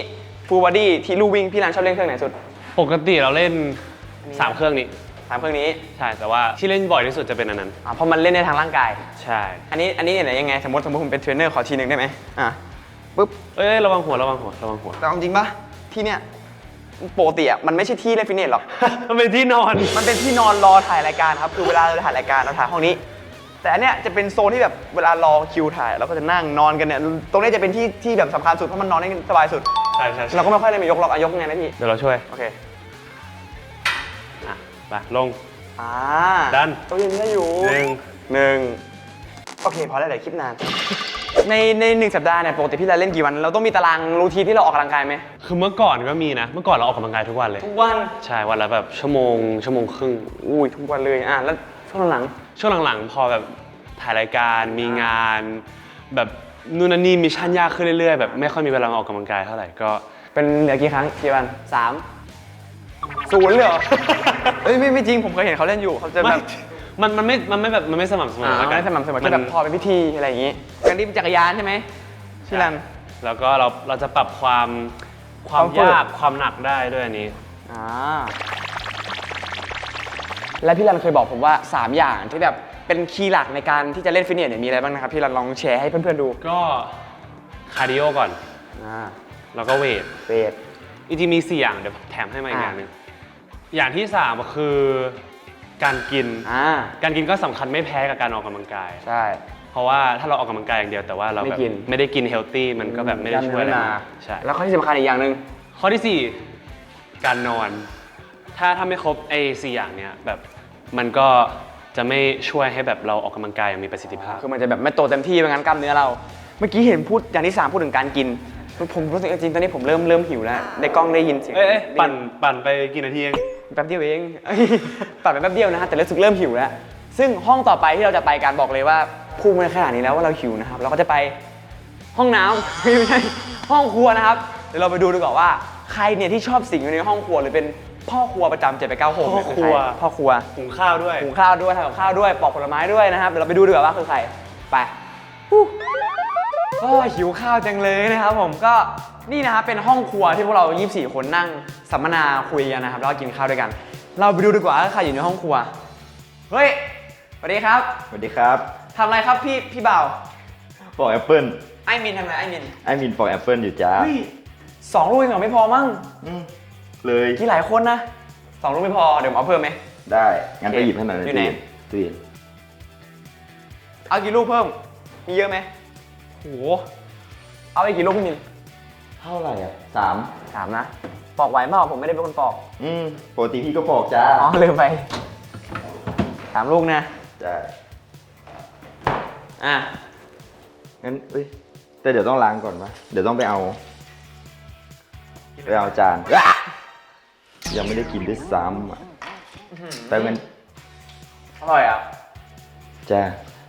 ฟูลบอดี้ที่ลู่วิ่งพี่รันชอบเล่นเครื่องไหนสุด ปกติเราเล่น 3 เครื่องนี้ 3 เครื่องนี้ ใช่ แต่ว่าที่เล่นบ่อยที่สุดจะเป็นอันนั้น เพราะมันเล่นได้ทางร่างกาย ใช่ อันนี้เนี่ยยังไงสมมติผมเป็นเทรนเนอร์ขอทีหนึ่งได้ไหมปุ๊บ เอ้ยระวังหัว แต่เอาจริงปะที่เนี่ยปกติอ่ะมันไม่ใช่ที่เล่นฟิตเนสหรอก มันเป็นที่นอน มันเป็นที่นอนรอถ่ายรายการครับคือเวลาเราถ่ายรายการเราถ่ายห้องนี้ แต่อันเนี้ยจะเป็นโซนที่แบบเวลารอคิวถ่ายเราก็จะนั่งนอนกันเนี่ยตรงนี้จะเป็นที่แบบสำคัญสุดเพราะมันนอนได้สบายสุด ใช่ เราก็ไม่ค่อยได้มายกหรอกยกไงนะพี่ เดี๋ยวเราช่วย โอเค ไปลง ดัน ตัวยังได้อยู่ หนึ่ง โอเคพอแล้วเดี๋ยวคลิปนานใน1 สัปดาห์เนี่ยปกติพี่เล่นกี่วันเราต้องมีตารางรูทีนที่เราออกกำลังกายไหม คือเมื่อก่อนก็มีนะ เมื่อก่อนเราออกกำลังกายทุกวันเลย ทุกวัน ใช่ วันละแบบชั่วโมงครึ่ง อุ้ยทุกวันเลยแล้วช่วงหลัง ช่วงหลังๆ พอแบบถ่ายรายการมีงาน แบบนู่นนั่นนี่มิชชั่นยากขึ้นเรื่อยๆ แบบไม่ค่อยมีเวลามาออกกำลังกายเท่าไหร่ก็ เป็นเหลือกี่ครั้งกี่วัน3 0เลยเหรอ เอ้ยไม่จริงผมเคยเห็นเขาเล่นอยู่เขาจะแบบ มันไม่สม่ำเสมอแล้วกัน ไม่สม่ำเสมอที่แบบพอเป็นพิธีอะไรอย่างงี้การที่เป็นจักรยานใช่ไหมชิลัน แล้วก็เราจะปรับความ ความฝึก ยากความหนักได้ด้วยอันนี้ อ่า และพี่รันเคยบอกผมว่า 3 อย่างที่แบบเป็นคีย์หลักในการที่จะเล่นฟิตเนสเนี่ยมีอะไรบ้างนะครับพี่รันลองแชร์ให้เพื่อนๆดู ก็คาร์ดิโอก่อน แล้วก็เวท เวท จริงๆมี4อย่างเดี๋ยวแถมให้มาอีกอย่างหนึงอย่างที่3ก็คือการกิน การกินก็สำคัญไม่แพ้กับการออกกำลังกาย ใช่ เพราะว่าถ้าเราออกกำลังกายอย่างเดียวแต่ว่าเราแบบ ไม่กิน ไม่ได้กินเฮลตี้มันก็แบบไม่ได้ช่วยอะไรมากใช่ แล้วข้อที่สำคัญอีกอย่างหนึ่ง ข้อที่ 4 การนอน ถ้าไม่ครบไอ้4อย่างเนี้ยแบบมันก็จะไม่ช่วยให้แบบเราออกกำลังกายอย่างมีประสิทธิภาพ คือมันจะแบบไม่โตเต็มที่ไม่งั้นกล้ามเนื้อเรา เมื่อกี้เห็นพูดอย่างที่ 3 พูดถึงการกินผมรู้สึกจริงๆตอนนี้ผมเริ่มหิวแล้วในกล้องได้ยินเสียง ปั่นไปกี่นาทีเอง แป๊บเดียวเอง ปัดไปแป๊บเดียวนะฮะแต่รู้สึกเริ่มหิวแล้วซึ่งห้องต่อไปที่เราจะไปการบอกเลยว่าพูดมาขนาดนี้แล้วว่าเราหิวนะครับเราก็จะไปห้องน้ำ ไม่ใช่ห้องครัวนะครับเดี๋ยวเราไปดูดีกว่าว่าใครเนี่ยที่ชอบสิ่งอยู่ในห้องครัวหรือเป็นพ่อครัวประจำ789 พ่อครัว พ่อครัว หุงข้าวด้วย หุงข้าวด้วยทำกับข้าวด้วยปอกผลไม้ด้วยนะครับเดี๋ยวเราไปดูดีกว่าว่าคือใครไปฮู้ก็หิวข้าวจังเลยนะครับผมก็นี่นะครับเป็นห้องครัวที่พวกเรา24 คนนั่งสัมมนาคุยกันนะครับแล้วก็กินข้าวด้วยกัน เราไปดูดีกว่าว่าใครอยู่ในห้องครัวเฮ้ยสวัสดีครับ สวัสดีครับ ทำอะไรครับพี่บ่าว ปอกแอปเปิ้ล ไอ้มินทำอะไรไอ้มิน ไอ้มินปอกแอปเปิ้ลอยู่จ้า เฮ้ย2 ลูกเองเหรอไม่พอมั้ง เลย กี่หลายคนนะ2 ลูกไม่พอเดี๋ยวผมเอาเพิ่มไหม ได้ งั้นไปหยิบให้หน่อย อยู่ไหน ตู้เย็น เอากี่ลูกเพิ่มมีเยอะไหมโหเอาไปกี่ลูกพี่มิน เท่าไหร่อ่ะ3 นะปอกไหวเปล่าผมไม่ได้เป็นคนปอก ปกติพี่ก็ปอกจ้า อ๋อลืมไป3 ลูกนะ จ้า อ่ะ งั้นแต่เดี๋ยวต้องล้างก่อนปะเดี๋ยวต้องไปเอาจานยังไม่ได้กินด้วยซ้ำอะแต่เงิน อร่อยอ่ะ จ้า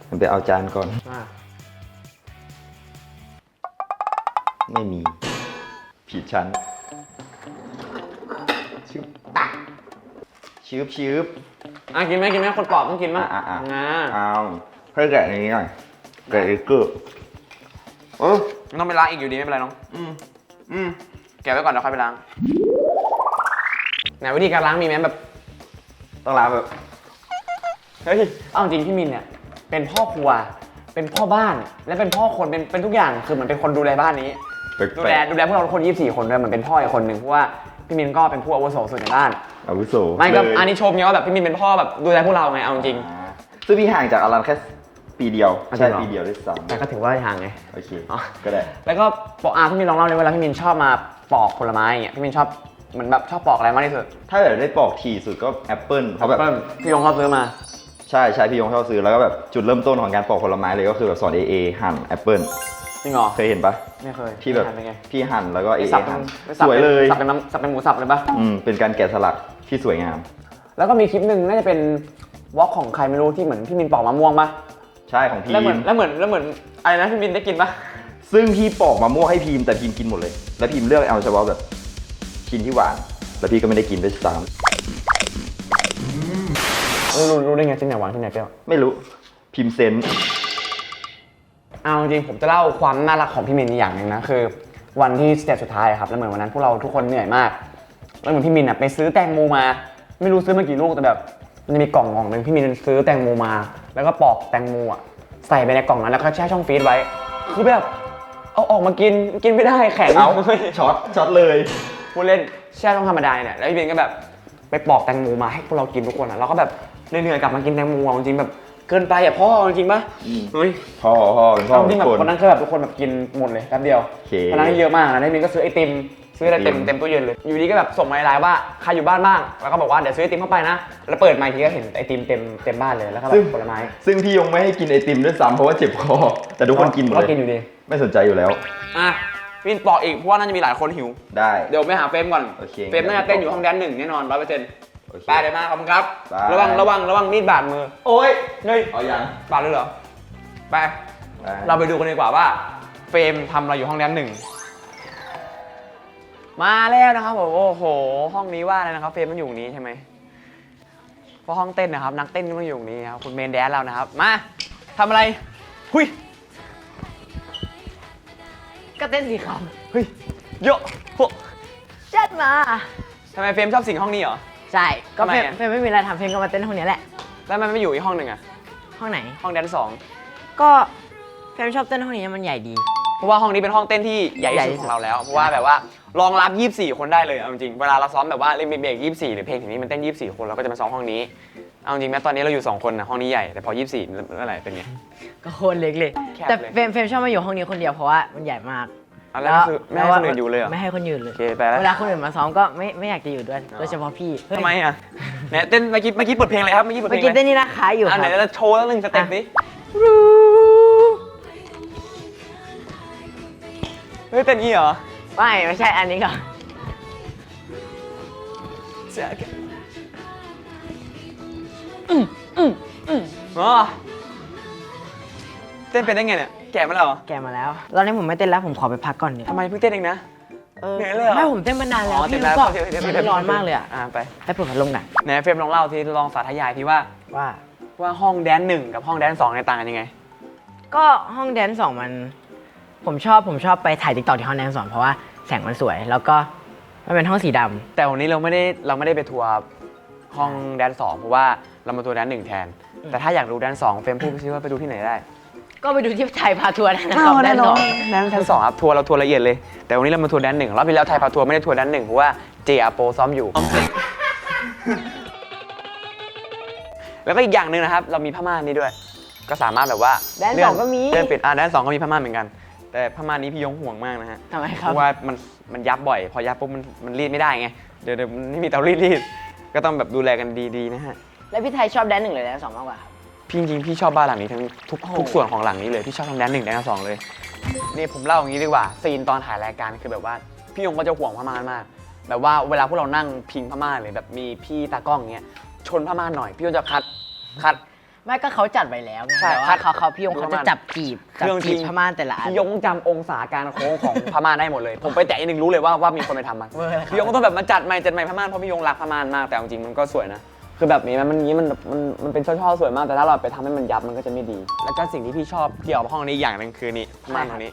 มันไปเอาจานก่อน ไม่มี ผิดชั้นชืบชืบ อ่ะกินไหมคนปอกต้องกินมั้ย เอาเพื่อแกะอย่างนี้หน่อยแกะอีกเกือบ ไม่ต้องไปล้างอีกอยู่ดีไม่เป็นไรน้องแกะไว้ก่อนเดี๋ยวค่อยไปล้างไหนวิธีการล้างมีไหมแบบ ต้องล้างแบบ เฮ้ยเอาจริงพี่มินเนี่ยเป็นพ่อครัวเป็นพ่อบ้านและเป็นพ่อคนเป็นทุกอย่างคือเหมือนเป็นคนดูแลบ้านนี้ ดูแลพวกเราทุกคน24 คนด้วยเหมือนเป็นพ่ออีกคนหนึ่งเพราะว่าพี่มินก็เป็นผู้อาวุโสสุดในบ้าน อาวุโส ไม่ก็ เลย อันนี้ชมไงว่าแบบพี่มินเป็นพ่อแบบดูแลพวกเราไงเอาจริง ซึ่งพี่ห่างจากอลันแค่ปีเดียว อ่ะ ใช่ จริงเหรอ ปีเดียวด้วยซ้ แต่ก็ถือว่าห่างไง ำโอเค อ๋อ ก็ได้ แล้วก็ปอกพี่มินลองเล่าเลยเวลาพี่มินชอบมาปอกผลไม้อย่างเงี้ยพี่มินชอบเหมือนแบบชอบปอกอะไรมากที่สุด ถ้าแบบได้ปอกทีสุดก็แอปเปิลเพราะแบบ พี่ยงชอบซื้อมา ใช่พี่ยงชอบซื้อแล้วก็แบบจุดเริ่มต้นของการปอกผลไม้เลยก็คือแบบสอนเอหั่นแอปเปิล จริงเหรอ เคยเห็นปะ ไม่เคย ที่แบบ เป็นไง พี่หั่นแล้วก็เอ สับ หั่น สับ สวยเลย สับเป็นสับเป็นหมูสับเลยปะ เป็นการแกะสลักที่สวยงาม แล้วก็มีคลิปหนึ่งน่าจะเป็นวอล์กของใครไม่รู้ที่เหมือนพี่มินปอกมะม่วงปะ ใช่ของพี แล้วเหมื ม อนอะไรนะพี่มินได้กินปะ ซึ่งพี่ปอกมะม่วงให้พีมแต่พีมกินหมดเลย แล้วพีมเลือกเอาเฉพาะแบบชิ้นที่หวาน แล้วพี่ก็ไม่ได้กินด้วยซ้ รู้ได้ไงที่ไหนหวานที่ไหนเปรี้ยว ำไม่รู้พิมพ์เซนส์ เอาจริงผมจะเล่าความน่ารักของพี่มินอย่างหนึ่งนะคือวันที่สเตจสุดท้ายครับแล้วเหมือนวันนั้นพวกเราทุกคนเหนื่อยมากแล้วเหมือนพี่มินไปซื้อแตงโมมา ไม่รู้ซื้อมากี่ลูกแต่แบบมันจะมีกล่องหนึ่งพี่มินซื้อแตงโมมา แล้วก็ปอกแตงโมอ่ะใส่ไปในกล่องนั้นแล้วก็แช่ช่องฟรีซไว้คือแบบเอาออกมากินไม่ได้แข็ง เอาช็อตเลย พูดเล่นแช่ช่องธรรมดาเนี่ยแล้วพี่มินก็แบบไปปอกแตงโมมาให้พวกเรากินทุกคนอ่ะเราก็แบบเหนื่อยๆกลับมากินแตงโมจริงๆแบบเกินไปอ่ะพ่อจริงปะเฮ้ย พ่อเป็นพ่อ จริงๆแบบ ทุกคน คนนั้นคือแบบทุกคนแบบกินหมดเลยแป๊บเดียว โอเค คนนั้นเยอะมากนะนี่มินก็ซื้อไอติมซื้ออะไรเต็มตู้เย็นเลยอยู่ดีก็แบบส่งมาในไลน์ว่าใครอยู่บ้านบ้างแล้วก็บอกว่าเดี๋ยวซื้อไอติมเข้าไปนะแล้วเปิดมาอีกทีก็เห็นไอติมเต็มบ้านเลยแล้วก็แบบผลไม้ ซึ่งพี่ยงไม่ให้กินไอติมด้วยซ้ำเพราะว่าเจ็บคอ แต่ทุกคนกินหมด ก็ เลย กินอยู่ดี ไม่สนใจอยู่แล้ว อ่ะพี่มินปอกอีกเพราะว่าน่าจะมีหลายคนหิว ได้ เดี๋ยวไปหาเฟรมก่อน โอเค เฟรมน่าจะเต้นอยู่ห้องแดน1แน่นอน100% โอเค ไปเดี๋ยวมาขอบคุณครับ ไป ระวังมีดบาดมือโอ๊ยเฮ้ย เอายัง บาดเลยเหรอไป ได้ เราไปดูกันดีกว่าว่าเฟรมทำอะไรอยู่ห้องแดน1มาแล้วนะครับผมโอ้โหห้องนี้ว่าอะไรนะครับเฟรมมันอยู่นี้ใช่ไหมเพราะห้องเต้นนะครับนักเต้นมันอยู่นี้ครับคุณเมนแดนเรานะครับมาทำอะไรหุย ก็เต้นสิครับ เฮ้ยเยอะโห จัดมา ทำไมเฟรมชอบสิ่งห้องนี้เหรอ ใช่ก็ ทำไม เฟร อะ มเฟรมไม่มีอะไรทำเฟรมก็มาเต้นห้องนี้แหละ แล้วมันไม่อยู่อีกห้องหนึ่งอะ ห้องไหน ห้องแดนสอง ก็เฟรมชอบเต้นห้องนี้มันใหญ่ดี เพราะว่าห้องนี้เป็นห้องเต้นที่ใหญ่ ใหญ่ ที่ ที่ สุด สุดของเราแล้ว เพราะว่าแบบว่ารองรับ 24 คนได้เลยเอาจริงๆเวลาเราซ้อมแบบว่าเล่นเบรก24 หรือเพลงถึงนี้มันเต้น 24 คนเราก็จะมาซ้อมห้องนี้เอาจริงแม้ตอนนี้เราอยู่ 2 คนนะห้องนี้ใหญ่แต่พอ 24เมื่อไหร่เป็นไง ก็โคตรเล็กเลย แคบ แต่ เลย เฟรมชอบมาอยู่ห้องนี้คนเดียวเพราะว่ามันใหญ่มาก เอาแล้วคือไม่ให้คนอื่นอยู่เลยเหรอ ไม่ให้คนอื่นเล โอย เคไปแล้ว เวลาคนอื่นมาซ้อมก็ไม่อยากจะอยู่ด้วยโดยเฉพาะพี่เฮ้ย ทำไมอ่ะเนี่ยเต้นเมื่อกี้เปิดเพลงอะไรครับเมื่อกี้เปิดเพ เมื่ ล อง กี้ อะไร เต้นนี่นะคะอยู่ค อั รั นไหน บ จะโชว์แล้วหนึ่งสเต็ปดิเฮ้ยเต้นงี้เหรอ ไม่ใช่อันนี้ก่อน อ๋อเต้นเป็นได้ไงเนี่ยแก่มาแล้วเหรอ แกมาแล้วตอนนี้ผมไม่เต้นแล้วผมขอไปพักก่อนเนี่ย ทำไมเพิ่งเต้นเองนะ เหนื่อยเลยเหรอ ไม่ผมเต้นมานานแล้ว เต้ พี่ น รู้ แล้ว ก่อน เดี๋ยว มันร้อนมากเลยอะ ไป ให้เปิดพัดลมหน่อย ไหนเฟรมลองเล่าทีลองสาธยายทีว่าห้องแดนหนึ่งกับห้องแดนสองในยต่างกันยังไง ก็ห้องแดนซ์สองมันผมชอบไปถ่ายติ๊กต็อกที่ห้องแดนซ์สองเพราะว่าแสงมันสวย แล้วก็มันเป็นห้องสีดำ แต่วันนี้เราไม่ได้ไปทัวร์ห้องแดนสองเพราะว่าเรามาทัวร์แดนหนึ่งแทน แต่ถ้าอยากรู้แดนสองเฟรมพูดไปซิว่าไปดูที่ไหนได้ ก็ไปดูที่ไทยพาทัวร์นะครับแดนซ์สอง แดนสองครับทัวร์เราทัวร์ละเอียดเลย แต่วันนี้เรามาทัวร์แดนหนึ่งรอบที่แล้วไทยพาทัวร์ไม่ได้ทัวร์แดนหนึ่งเพราะว่าเจอาโปซ้อมอยู่ แล้วก็อีกอย่างหนึ่งนะครับเรามีผ้าม่านนี้ด้วย ก็สามารถแบบว่า แดนสองก็มี เลื่อนปิดแดนสองก็มีผ้าม่านเหมือนกัน แต่ผ้าม่านนี้พี่ยงห่วงมากนะฮะ ทำไมค เพ รับ ราะว่ามันยับบ่อย พอยับปุ๊บมันรีดไม่ได้ไง เดี๋ยวมันไม่มีเตารีด ก็ต้องแบบดูแลกันดีๆนะฮะ แล้วพี่ไทยชอบแดนซ์หนึ่งหรือแดนซ์สองมากกว่าครับ พี่จริงๆพี่ชอบบ้านหลังนี้ทั้งทุกส่วนของหลังนี้เลย พี่ชอบทั้งแดนหนึ่งแดนสองเลย นี่ผมเล่าอย่างนี้ดีกว่า ซีนตอนถ่ายรายการคือแบบว่าพี่ยงก็จะห่วงผ้าม่านมาก แบบว่าเวลาพวกเรานั่งพิงผ้าม่านเลยแบบมีพี่ตากล้องเงี้ย ชนผ้าม่านหน่อย พี่ยงจะคัด ไม่ก็เขาจัดไว้แล้วไง ใช่ แต่ว่าเขาพี่ยง ดู เขา ประ จะ มาณ จับจีบ เครื่องจริง ผ้าม่านแต่ละอัน พี่ยงจำองศาการโค้งของผ้าม่านได้หมดเลย ผมไปแตะนิดนึงรู้เลยว่ามีคนไปทำมัน เวอร์เลยครับ พี่ยงก็ต้องแบบมาจัดใหม่ผ้าม่านเพราะพี่ยงรักผ้าม่านมากแต่เอาจริงมันก็สวยนะ คือแบบนี้มันเป็นช่อๆสวยมากแต่ถ้าเราไปทำให้มันยับมันก็จะไม่ดี แล้วก็สิ่งที่พี่ชอบเกี่ยวกับห้องนี้อย่างหนึงคือนี่ผ้าม่านตรงนี้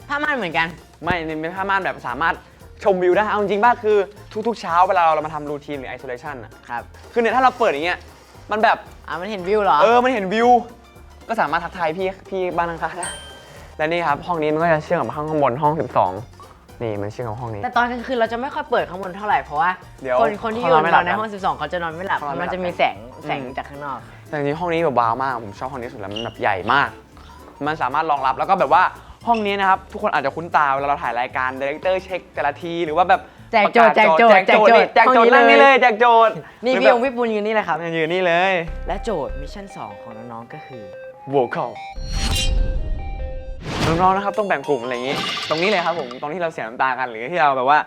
ผ้าม่านเหมือนกัน ไม่เป็นผ้าม่านแบบสามารถชมวิวได้เอาจริงๆป่ะคือทุกๆเช้าเวลาเรามาทำรูทีนหรือไอโซเลชันอ่ะ ครับ คือเนี่ยถ้าเราเปิดอย่างเงี้ยมันแบบ มันเห็นวิวเหรอ มันเห็นวิว ก็สามารถทักทายพี่บ้านข้างๆได้และนี่ครับห้องนี้มันก็จะเชื่อมกับห้องข้างบนห้อง 12นี่มันเชื่อมกับห้องนี้ แต่ตอนกลางคืนเราจะไม่ค่อยเปิดข้างบนเท่าไหร่เพราะว่า เดี๋ยว คนที่อ เขา ยู่ นอนไม่หลับ ในห้อง 12เขาจะนอนไม่หลับ เขานอนไม่หลับ มันจะมีแสงจากข้างนอก แต่จริงๆห้องนี้แบบว้าวมากผมชอบห้องนี้สุดแล้วมันแบบใหญ่มาก มันสามารถรองรับแล้วก็แบบว่าห้องนี้นะครับทุกคนอาจจะคุ้นตาเวลาเราถ่ายรายการดีเรคเตอร์เช็คแต่ละทีหรือว่าแบบ แจกโจทย์ ประกาศแจกโจทย์นั่งนี่เลยแจกโจทย์ นี่ หรือ พี่ แบ ย บ งพี่ปูนยืนนี่เลยครับ ยืนนี่เลย และโจทย์มิชชั่น 2 ของน้องๆก็คือ vocal น้องๆนะครับต้องแบ่งกลุ่มอะไรอย่างนี้ ตรงนี้เลยครับผมตรงที่เราเสียน้ำตากันหรือที่เราแบบว่า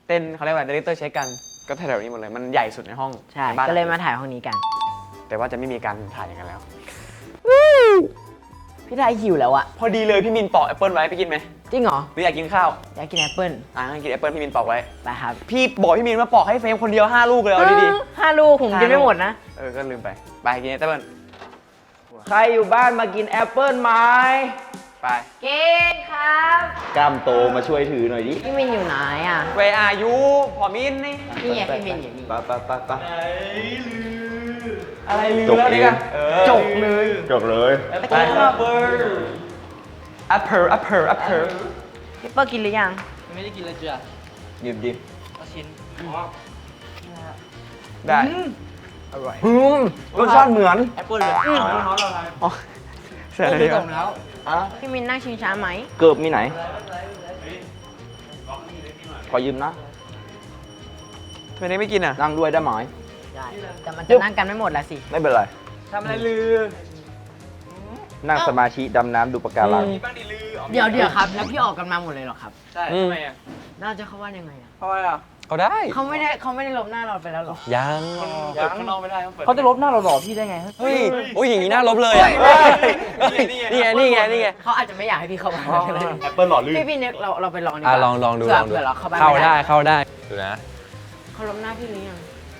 เต้นเขาเรียกว่าดีเรคเตอร์เช็คกันก็แถวๆนี้หมดเลยมันใหญ่สุดในห้อง ใช่ ในบ้าน ก็เลยมาถ่ายห้องนี้กัน แต่ว่าจะไม่มีการถ่ายอย่างนั้นแล้ว พี่ไทยหิวแล้วอะ พอดีเลยพี่มินปอกแอปเปิลไว้ไปกินไหม จริงเหรอ หรืออยากกินข้าว อยากกินแอปเปิ้ล งั้นกินแอปเปิลพี่มินปอกไว้ ไปครับ พี่บอกพี่มินมาปอกให้เฟรมคนเดียว5 ลูกเลยเอาดี 5 ลูกผมกินไม่หมดนะ ๆก็ลืมไปไปกินแอปเปิล ใครอยู่บ้านมากินแอปเปิลไหม ไป กินครับ กล้ามโตมาช่วยถือหน่อยดิ พี่มินอยู่ไหนอะ Where are you พอมินนี่ นี่ไงพี่มินอยู่นี่ ไป อะไรลืม จบ แล้ว เอ นี่ ง กันจบเลย จบเลย ไปApple พี่เปิ้ลกินหรือยัง หยิบดิ ได้อร่อยรสชาติเหมือนแอปเปิลเลยอ๋อเสร็จแล้ว พี่มินนั่งชิงช้าไหม เกิบมีไหน ขอยืมนะ ทำไมนี่ไม่กินอ่ะ นั่งด้วยได้ไหม ได้ แต่มันจะนั่งกันไม่หมดละสิ ไม่เป็นไร ทำอะไรลือ นั่งสมาธิดำน้ำดูปะการัง บ้างดิลือ เดี๋ยวครับ แล้วพี่ออกกันมาหมดเลยเหรอครับ ใช่ทำไมอ่ะ น่าจะเขาว่ายังไงอะ เพราะว่า เขาได้ เขาไม่ได้ลบหน้าเราไปแล้วเหรอ ยัง เปิดข้างนอกไม่ได้ต้องเปิด เขาจะลบหน้าเราหล่อพี่ได้ไง เฮ้ยโอ้ยอย่างนี้น่าลบเลยอ่ะนี่ไง เขาอาจจะไม่อยากให้พี่เข้ามา แอปเปิลหล่อลื่น พี่นึกเราไปลองดีกว่า ลองดู เผื่ ลองดู เผื่อเราเข้าบ้าน เข้า ม่ ได้ดูนะ เขาลบหน้าพี่หรือยัง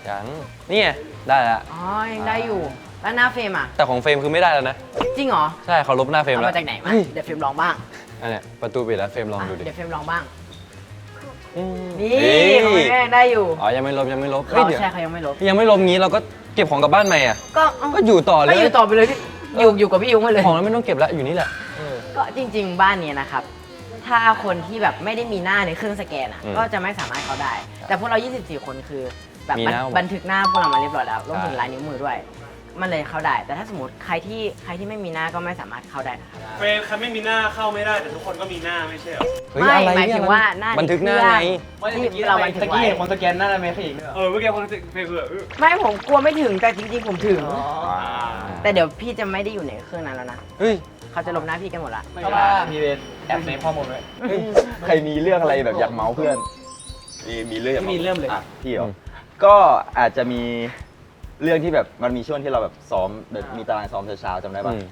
ยังนี่ไงได้แล้ว อ๋อยังได้อยู่ แล้วหน้าเฟรมอ่ะ แต่ของเฟรมคือไม่ได้แล้วนะ จริงเหรอ ใช่เขาลบหน้าเฟรม เอา แล้ว มาจากไหนมาเดี๋ยวเฟรมลองบ้าง อันเนี้ยประตูปิดแล้วเฟรมลองดูดิ เดี๋ยวเฟรมลองบ้าง นี่ของแม่ได้อยู่ อ๋อยังไม่ลบยังไม่ลบ เขา เดี๋ยว ใช่เขายังไม่ลบ ยังไม่ลบงี้เราก็เก็บของกลับบ้านใหม่อ่ะ ก็ ก็อยู่ต่อเลย ก็อยู่ต่อไปเลยพี่อยู่กับพี่ยุ้งไปเลย ของเราไม่ต้องเก็บแล้วอยู่นี่แหละ ก็จริง ๆ บ้านเนี้นะครับ ถ้าคนที่แบบไม่ได้มีหน้าในเครื่องสแกนอ่ะ อืม ก็จะไม่สามารถเข้าได้ แต่พวกเรา 24 คนคือแบบ มีหน้าหมด บันทึกหน้าพวกเรามาเรียบร้อยแล้วรวมถึง ใช่ ลายนิ้วมือด้วย มันเลยเข้าได้ แต่ถ้าสมมติใครที่ไม่มีหน้าก็ไม่สามารถเข้าได้นะครับ เฟรมใครไม่มีหน้าเข้าไม่ได้แต่ทุกคนก็มีหน้าไม่ใช่เหรอ เฮ้ย ไม่ อะไร หมายถึงว่าหน้า บันทึกหน้าไง ที่เราบันทึกไว้ คนสแกนหน้าเมฆอีกด้วย เมื่อกี้คนเฟรมคือ ไม่ผมกลัวไม่ถึงแต่จริงๆผมถึง แต่เดี๋ยวพี่จะไม่ได้อยู่ในเครื่องนั้นแล้วนะ เฮ้ย เขาจะลบหน้าพี่กันหมดละ เพราะว่ามีแอบเซฟข้อมูลไว้ ใครมีเรื่องอะไรแบบอยากเมาส์เพื่อน มีเรื่องอยาก มีเรื่องเลย อ่ะพี่เหรอก็อาจจะมีเรื่องที่แบบมันมีช่วงที่เราแบบซ้อมแบบมีตารางซ้อมเช้าๆจำได้ป่ะ อืม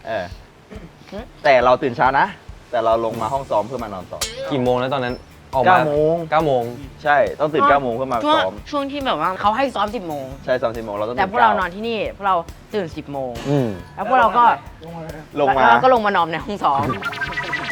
เออแต่เราตื่นเช้านะ แต่เราลงมาห้องซ้อมเพื่อมานอนต่อ กี่โมงแล้วตอนนั้นออกมา 9 โมง 9 โมง ใช่ต้องตื่น 9 โมงเพื่อมา ช่วง ซ้อม ช่วงที่แบบว่าเขาให้ซ้อม 10 โมง ใช่ซ้อม10 โมงเราต้อง แต่ ตื่น พวกเรา 9 นอนที่นี่พวกเราตื่น 10 โมง อืม แล้วพวกเราก็ ลงมา แล้วเราก็ลงมานอนในห้องซ้อม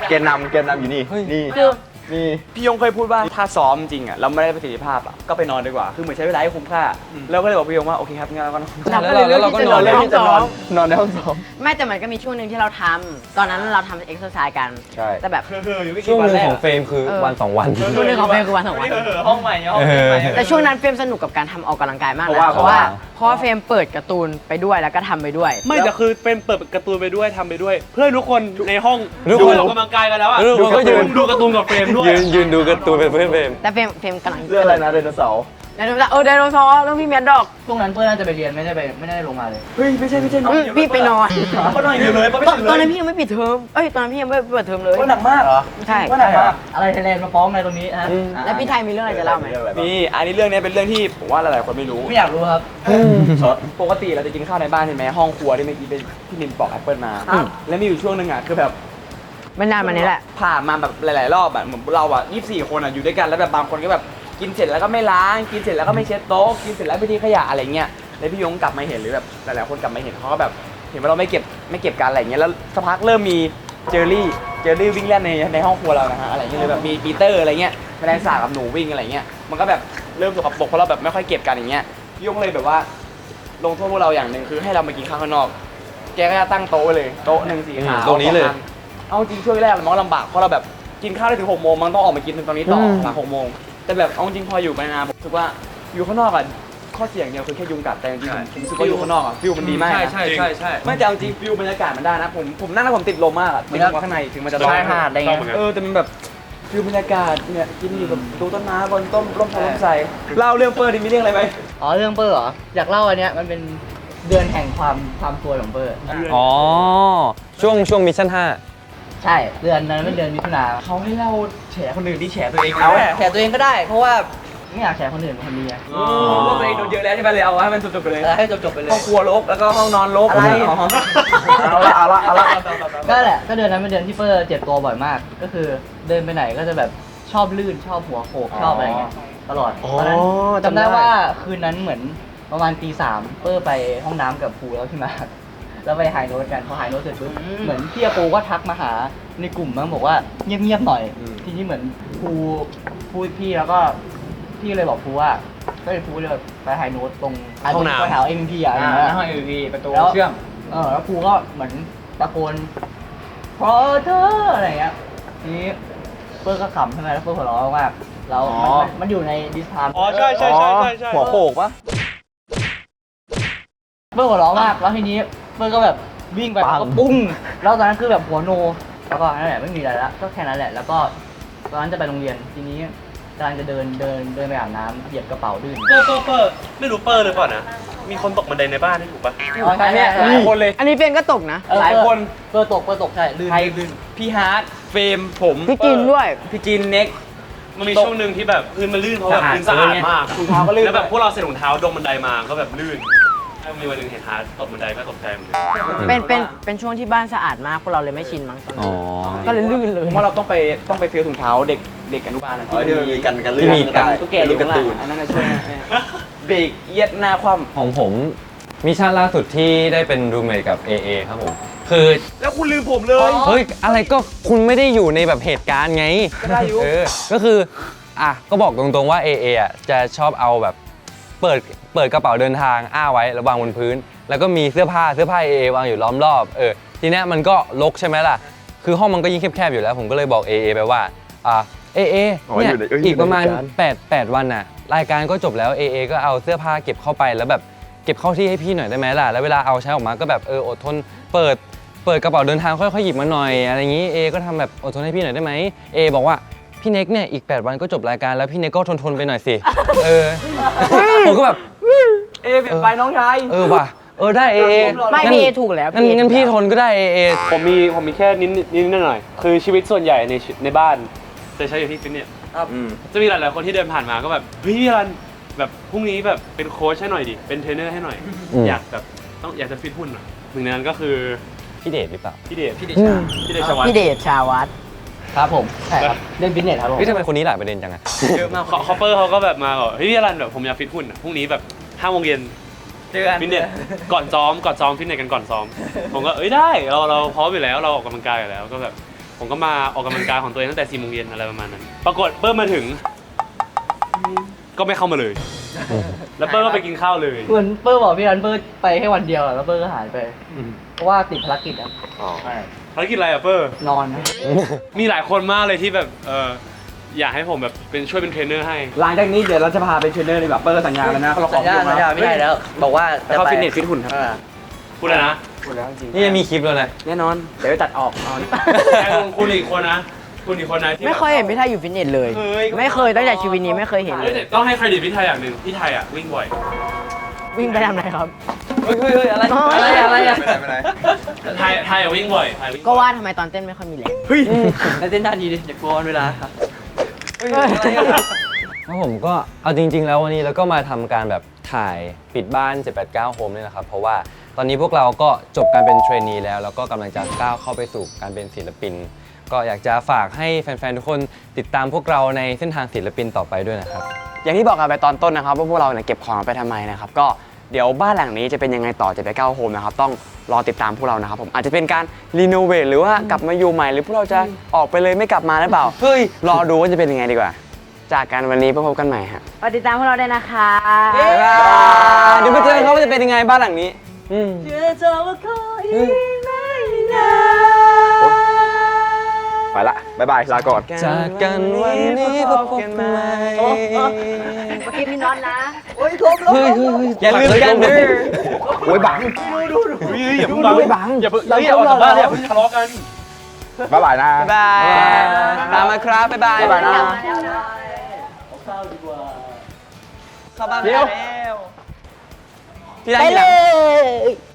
แกนนำอยู่นี่ นี่ คือ นี่ พี่ยงเคยพูดว่าถ้าซ้อมจริงอ่ะเราไม่ได้ประสิทธิภาพอ่ะก็ไปนอนดีกว่า คือเหมือนใช้เวลาให้คุ้มค่าแล้วก็เลยบอกพี่ยงว่าโอเคครับงั้นเราก็นอน แล้วเราก็นอน ใน เล่น ห้อง ที่จะ ซ้ น อ อน ม นอนในห้องซ้อม ไม่แต่มันก็มีช่วงหนึ่งที่เราทำตอนนั้นเราทำเอ็กซ์เซอร์ไซส์กัน ใช่ แต่แบบ ช่วงหนึงของเฟรมคือวัน 2 วัน ช่วงหนึงของเฟรมคือวันสองวัน ห้องใหม่เนี่ยห้องใหม่ แต่ช่วงนั้นเฟรมสนุกกับการทำออกกำลังกายมากนะ เพ เพ ราะ ราะ ว่า ว่าเฟรมเปิดการ์ตูนไปด้วยแล้วก็ทำไปด้วย ไม่แต่คือเป็นเปิดการ์ตูนไปด้วยทำไปด้วย เพื่อนทุกคนในห้อง ทุกคน ออกกำลังกายกันแล้วอ่ะ ทุกคนก็ยืน ดูการ์ตูนกับเฟรมด้วย ยืนดูการ์ตูนเป็นเพื่อนเฟรม แต่เฟรมกำลัง เรื่องอะไรนะไดโนเสาร์ ไดโนเสาร์ไดโนเสาร์เรื่องพี่แมนดอก ช่วงนั้นเพื่อนน่าจะไปเรียนไม่ได้ลงมาเลย เฮ้ยไม่ใช่น้อง พี่ไปนอน เขานอนอยู่เลยเขาไม่ ตอน ตื่น ตอน เล นั้น ย พี่ยังไม่ปิดเทอมเอ้ยตอนนั้นพี่ยังไม่เปิดเทอมเลย ว่าหนักมากเหรอ ใช่ ว่าหนักมาก อะไรไทยแลนด์มาฟ้องอะไรตรงนี้ฮะ แล้วพี่ไทยมีเรื่องอะไรจะเล่าไหม มีอันนี้เรื่องนี้เป็นเรื่องที่ผมว่าหลายๆคนไม่รู้ ไม่อยากรู้ครับ ช็อตปกติเราจะกินข้าวในบ้านใช่ไหมห้องครัวที่เมื่อกี้พี่นินปอกแอปเปิลมา แล้วมีอยู่ช่วงหนึงอ่ะคือแบบ ไม่นานมานี้แหละ ผ่านมาแบบหลายๆรอบแบบเหมือนเราอ่ะ24 คนอ่ะอยู่ด้วยกันแล้วแบบบางคนก็แบบกินเสร็จแล้วก็ไม่ล้างกินเสร็จแล้วก็ไม่เช็ดโต๊ะกินเสร็จแล้วไปทิ้งขยะอะไรเงี้ยแล้วพี่ยงกลับมาเห็นหรือแบบหลายๆคนกลับมาเห็นเขาก็แบบเห็นว่าเราไม่เก็บกันอะไรเงี้ยแล้วสักพักเริ่มมีเจอรี่วิ่งเล่นในห้องครัวเรานะฮะอะไรเงี้ยเลยแบบมีปีเตอร์อะไรเงี้ยแมลงสาบกับหนูวิ่งอะไรเงี้ยมันก็แบบเริ่มสกปรกเพราะเราแบบไม่ค่อยเก็บกันอย่างเงี้ยพี่ยงเลยแบบว่าลงโทษพวกเราอย่างหนึ่งคือให้เรามากินข้าวข้างนอก แกก็จะตั้งโต๊ะไว้เลยโต๊ะหนึ่งสีขาว ตรงนี้เลย 2 อัเอาจริงช่วงแรกมันก็ลำบากเพราะเราแบบกินข้าวได้ถึง6 โมงมันต้องออกมากินตรงนี้ต่อหลัง6 โมงแต่แบบเอาจริงพออยู่ไปนานผมรู้สึกว่าอยู่ข้างนอกอ่ะข้อเสียอย่างเดียวคือแค่ยุงกัดแต่จริงๆผมรู้สึกว่าอยู่ข้างนอกอ่ะฟิลมันดีมากนะ ใช่ ไม่แต่เอาจริงฟิลบรรยากาศมันได้นะผมนั่งแล้วผมติดลมมากอ่ะติดลมมาข้างในถึงมันจะร้อน ชายหาดอะไรเงี้ย แต่มันแบบฟิลบรรยากาศเนี่ยกินอยู่แบบดูต้นไม้บนต้นร่มโพล่มใสเล่าเรื่องเปิร์ดิมีเรื่องอะไรไหม อ๋อเรื่องเปอร์เหรอ อยากเล่าอันเนี้ยมันเป็นเดือนแห่งความซวยของเปอร์ อ๋อช่วงมิชชั่น ใช่ เดือนนั้นเป็นเดือนมิถุนา เขาให้เล่าแฉคนอื่นที่แฉตัวเอง เอาแฉตัวเองก็ได้ เพราะว่าไม่อยากแฉคนอื่นคนนี้ไง ว่าตัวเองโดนเยอะแล้วใช่ไหมเลยเอาให้มันจบๆไปเลย ให้จบๆไปเลย ห้องครัวรกแล้วก็ห้องนอนรก อะไร เอาละ ก็แหละก็เดือนนั้นเป็นเดือนที่เปอร์เจ็บตัวบ่อยมาก ก็คือเดินไปไหนก็จะแบบชอบลื่นชอบหัวโขกชอบอะไรเงี้ยตลอดตอนนั้นจำได้ว่าคืนนั้นเหมือนประมาณตี 3เปอร์ไปห้องน้ำกับครูแล้วพี่มาร์คแล้วไปหายโน้ตกันพอหายโน้ตเสร็จปุ๊บเหมือนพี่อาโปก็ทักมาหาในกลุ่มมั้งบอกว่าเงียบๆหน่อย ทีนี้เหมือนครูพูดพี่แล้วก็พี่เลยบอกครูว่าก็เลยครูเลยแบบไปหายโน้ตตรง ห้องน้ำ ไปหาเอ็มพีอะไรอย่างเงี้ย ห้องอื่นประตู แล้ว เชื่อม แล้วครูก็เหมือนตะโกนเพราะเธออะไรเงี้ยทีนี้เปิ้ลก็ขำใช่ไหมแล้วเปิ้ลหัวเราะมากแล้วมันอยู่ในดิสทาม อ๋อใช่ หัวโขกปะ เปิ้ลหัวเราะมากแล้วทีนี้เปิ้ลก็แบบวิ่งไปแล้วก็ปุ้งแล้วตอนนั้นคือแบบหัวโนแล้วก็นั่นแหละไม่มีอะไรละก็แค่นั้นแหละแล้วก็ตอนนั้นจะไปโรงเรียนทีนี้กำลังจะเดินไปอาบน้ำเหยียบกระเป๋าดื้น เปอร์ไม่รู้เปอร์หรือเปล่านะมีคนตกบันไดในบ้านนี่ถูกปะ อ๋อใช่ เนี่ยหลายคนเลย อันนี้เฟรมก็ตกนะ หลายคน เปิ้ลตกใช่ลื่น ใครพี่ฮาร์ดเฟรมผม พี่กินด้วย พี่กินเน็ก มันมีช่วงหนึ่งที่แบบพื้นมันลื่นเพราะแบบพื้นสะอาดมาก ถุงเท้าก็ลื่น แล้วแบบพวกเราใส่ถุงเท้าดงบันไดมาก็แบบลื่นถ้ามีวันหนึงเห็นฮาร์ดตกบันไดก็ตกใจเหมือนกัน เป็นช่วงที่บ้านสะอาดมากพวกเราเลยไม่ชินมั้งตอน อ๋ นั้ อน ก็เลยลื่นเลย ผมว่าเราต้องไปฟิลถุงเท้าเด็กอนุบาลนะ ที่มันมีกันเรื่ ที่ อง มีกัน ได้ ตุ๊กแกอยู่ข้างล่างอันนั้นนะช่วยเบรกเอียดหน้าคว่ำ ของผมมิชชั่นล่าสุดที่ได้เป็นรูมเมทกับ AA ครับผมคือ แล้วคุณลืมผมเลย เฮ้ยอะไรก็คุณไม่ได้อยู่ในแบบเหตุการณ์ไง ก็ได้อยู่ ก็คือ ก็บอกตรงๆว่า AA อ่ะจะชอบเอาแบบเปิดกระเป๋าเดินทางไว้แล้ววางบนพื้น แล้วก็มีเสื้อผ้า AA วางอยู่ล้อมรอบทีเนี้ยมันก็รกใช่ไหมล่ะคือห้องมันก็ยิ่งแคบๆอยู่แล้วผมก็เลยบอก AA ไปว่าAA เนี่ยอีกประมาณ8วันน่ะรายการก็จบแล้ว AA ก็เอาเสื้อผ้าเก็บเข้าไปแล้วแบบเก็บเข้าที่ให้พี่หน่อยได้ไหมล่ะแล้วเวลาเอาใช้ออกมาก็แบบอดทนเปิดกระเป๋าเดินทางค่อยๆหยิบมาหน่อยอะไรอย่างนี้ก็ทำแบบอดทนให้พี่หน่อยได้ไหมบอกว่าพี่เน็กเนี่ยอีก8วันก็จบรายการแล้วพี่เน็กก็ทนไปหน่อยสิผมก็แบบเปลี่ยนไปน้องชายว่ะได้AA ไม่พี่เอถูกแล้ว งั้นพี่ทนก็ได้ AA ผมมีแค่นิดหน่อยคือชีวิตส่วนใหญ่ในบ้านจะใช้อยู่ที่ฟิตเนสจะมีหลายๆคนที่เดินผ่านมาก็แบบเฮ้ยพี่รันแบบพรุ่งนี้แบบเป็นโค้ชให้หน่อยดิเป็นเทรนเนอร์ให้หน่อยอยากจะฟิตหุ่นหน่อยหนึ่งในนั้นก็คือ พี่เดชหรือเปล่าพี่เดช ชวัฒน์พี่เดชชาวัฒน์ครับผมใช่ครับเล่นฟิตเนสครับผม ทำไมคนนี้หลายประเด็นจังอะเยอะมากคอปเปอร์เขาก็แบบมาบอกเฮ้ยพี่รันแบบผมอยากฟิตหุ่นพรุ่งนี้แบบ5 โมงเย็นเจอกันฟิตเนสก่อนซ้อมฟิตเนสกันก่อนซ้อมผมก็ได้เราพร้อมอยู่แล้วเราออกกำลังกายอยู่แล้วก็แบบผมก็มาออกกำลังกายของตัวเองตั้งแต่4 โมงเย็นอะไรประมาณนั้นปรากฏเปิ้ลมาถึงก็ไม่เข้ามาเลยแล้วเปิ้ลก็ไปกินข้าวเลย เหมือนเปิ้ลบอกพี่รันเปิ้ลไปแค่วันเดียวแล้วเปิ้ลก็หายไปเพราะว่าติดภารกิจอ่ะ ภารกิจอะไรอะเปิ้ล นอนนะ มีหลายคนมากเลยที่แบบอยากให้ผมแบบช่วยเป็นเทรนเนอร์ให้ หลังจากนี้เดี๋ยวเราจะพาไปเทรนเนอร์เลยแบบเปิดสัญญาแล้วนะเราขอ สัญญาไม่ได้แล้วบอกว่าจะ เข้า ไป ฟิตเนสฟิตหุ่นครับ พูดเลยนะ พูดแล้วจริง นี่ยังมีคลิปแล้วนะ แน่นอนเดี๋ยวไปตัดออกเอา แต่คุณอีกคนนะที่ ไม่เคยเห็นพี่ไทยอยู่ฟิตเนสเลย ไม่เคยตั้งแต่ชีวิตนี้ไม่เคยเห็นเลย ต้องให้เครดิตพี่ไทยอย่างหนึ่งพี่ไทยอ่ะวิ่งบ่อย วิ่งไปทำอะไรครับ เฮ้ยอะไรอะ ไทยวิ่งบ่อย ก็ว่าทำไมตอนเต้นไม่ค่อยมีแรง เฮ้ย แล้วเต้นท่าดีดิอย่ากลัวเวลาครับ แล้วผมก็เอาจริงๆแล้ววันนี้เราก็มาทำการแบบถ่ายปิดบ้าน 789 โฮมนี่แหละครับเพราะว่าตอนนี้พวกเราก็จบการเป็นเทรนนีแล้วแล้วก็กำลังจะก้าวเข้าไปสู่การเป็นศิลปิน ก็อยากจะฝากให้แฟนๆทุกคนติดตามพวกเราในเส้นทางศิลปินต่อไปด้วยนะครับ อย่างที่บอกกันไปตอนต้นนะครับว่าพวกเราเนี่ยเก็บของไปทำไมนะครับก็เดี๋ยวบ้านหลังนี้จะเป็นยังไงต่อจะไป9โฮมนะครับต้องรอติดตามพวกเรานะครับผมอาจจะเป็นการรีโนเวทหรือว่ากลับมาอยู่ใหม่หรือพวกเราจะออกไปเลยไม่กลับมาหรือเปล่าเฮ้ยรอดูว่าจะเป็นยังไงดีกว่า จากกันวันนี้พบกันใหม่ฮะ ฝากติดตามพวกเราด้วยนะคะ บ๊ายบายเดี๋ยวมาเจอเขาว่าจะเป็นยังไงบ้านหลังนี้ไปละบ๊ายบายลาก่อน จากกันวันนี้พบกันใหม่ เมื่อกี้มีน็อตนะ อย่าลืมกันเด้อ โอ้ยบัง อย่าเพิ่งบังอย่าเพิ่งอย่าออกจากบ้านอย่าเพิ่งทะเลาะกัน บ๊ายบายนะ บ๊ายบายตามมาครับบ๊ายบายนะเข้าบ้านแล้วพี่ได้ ไป ทีห เล ลัง ย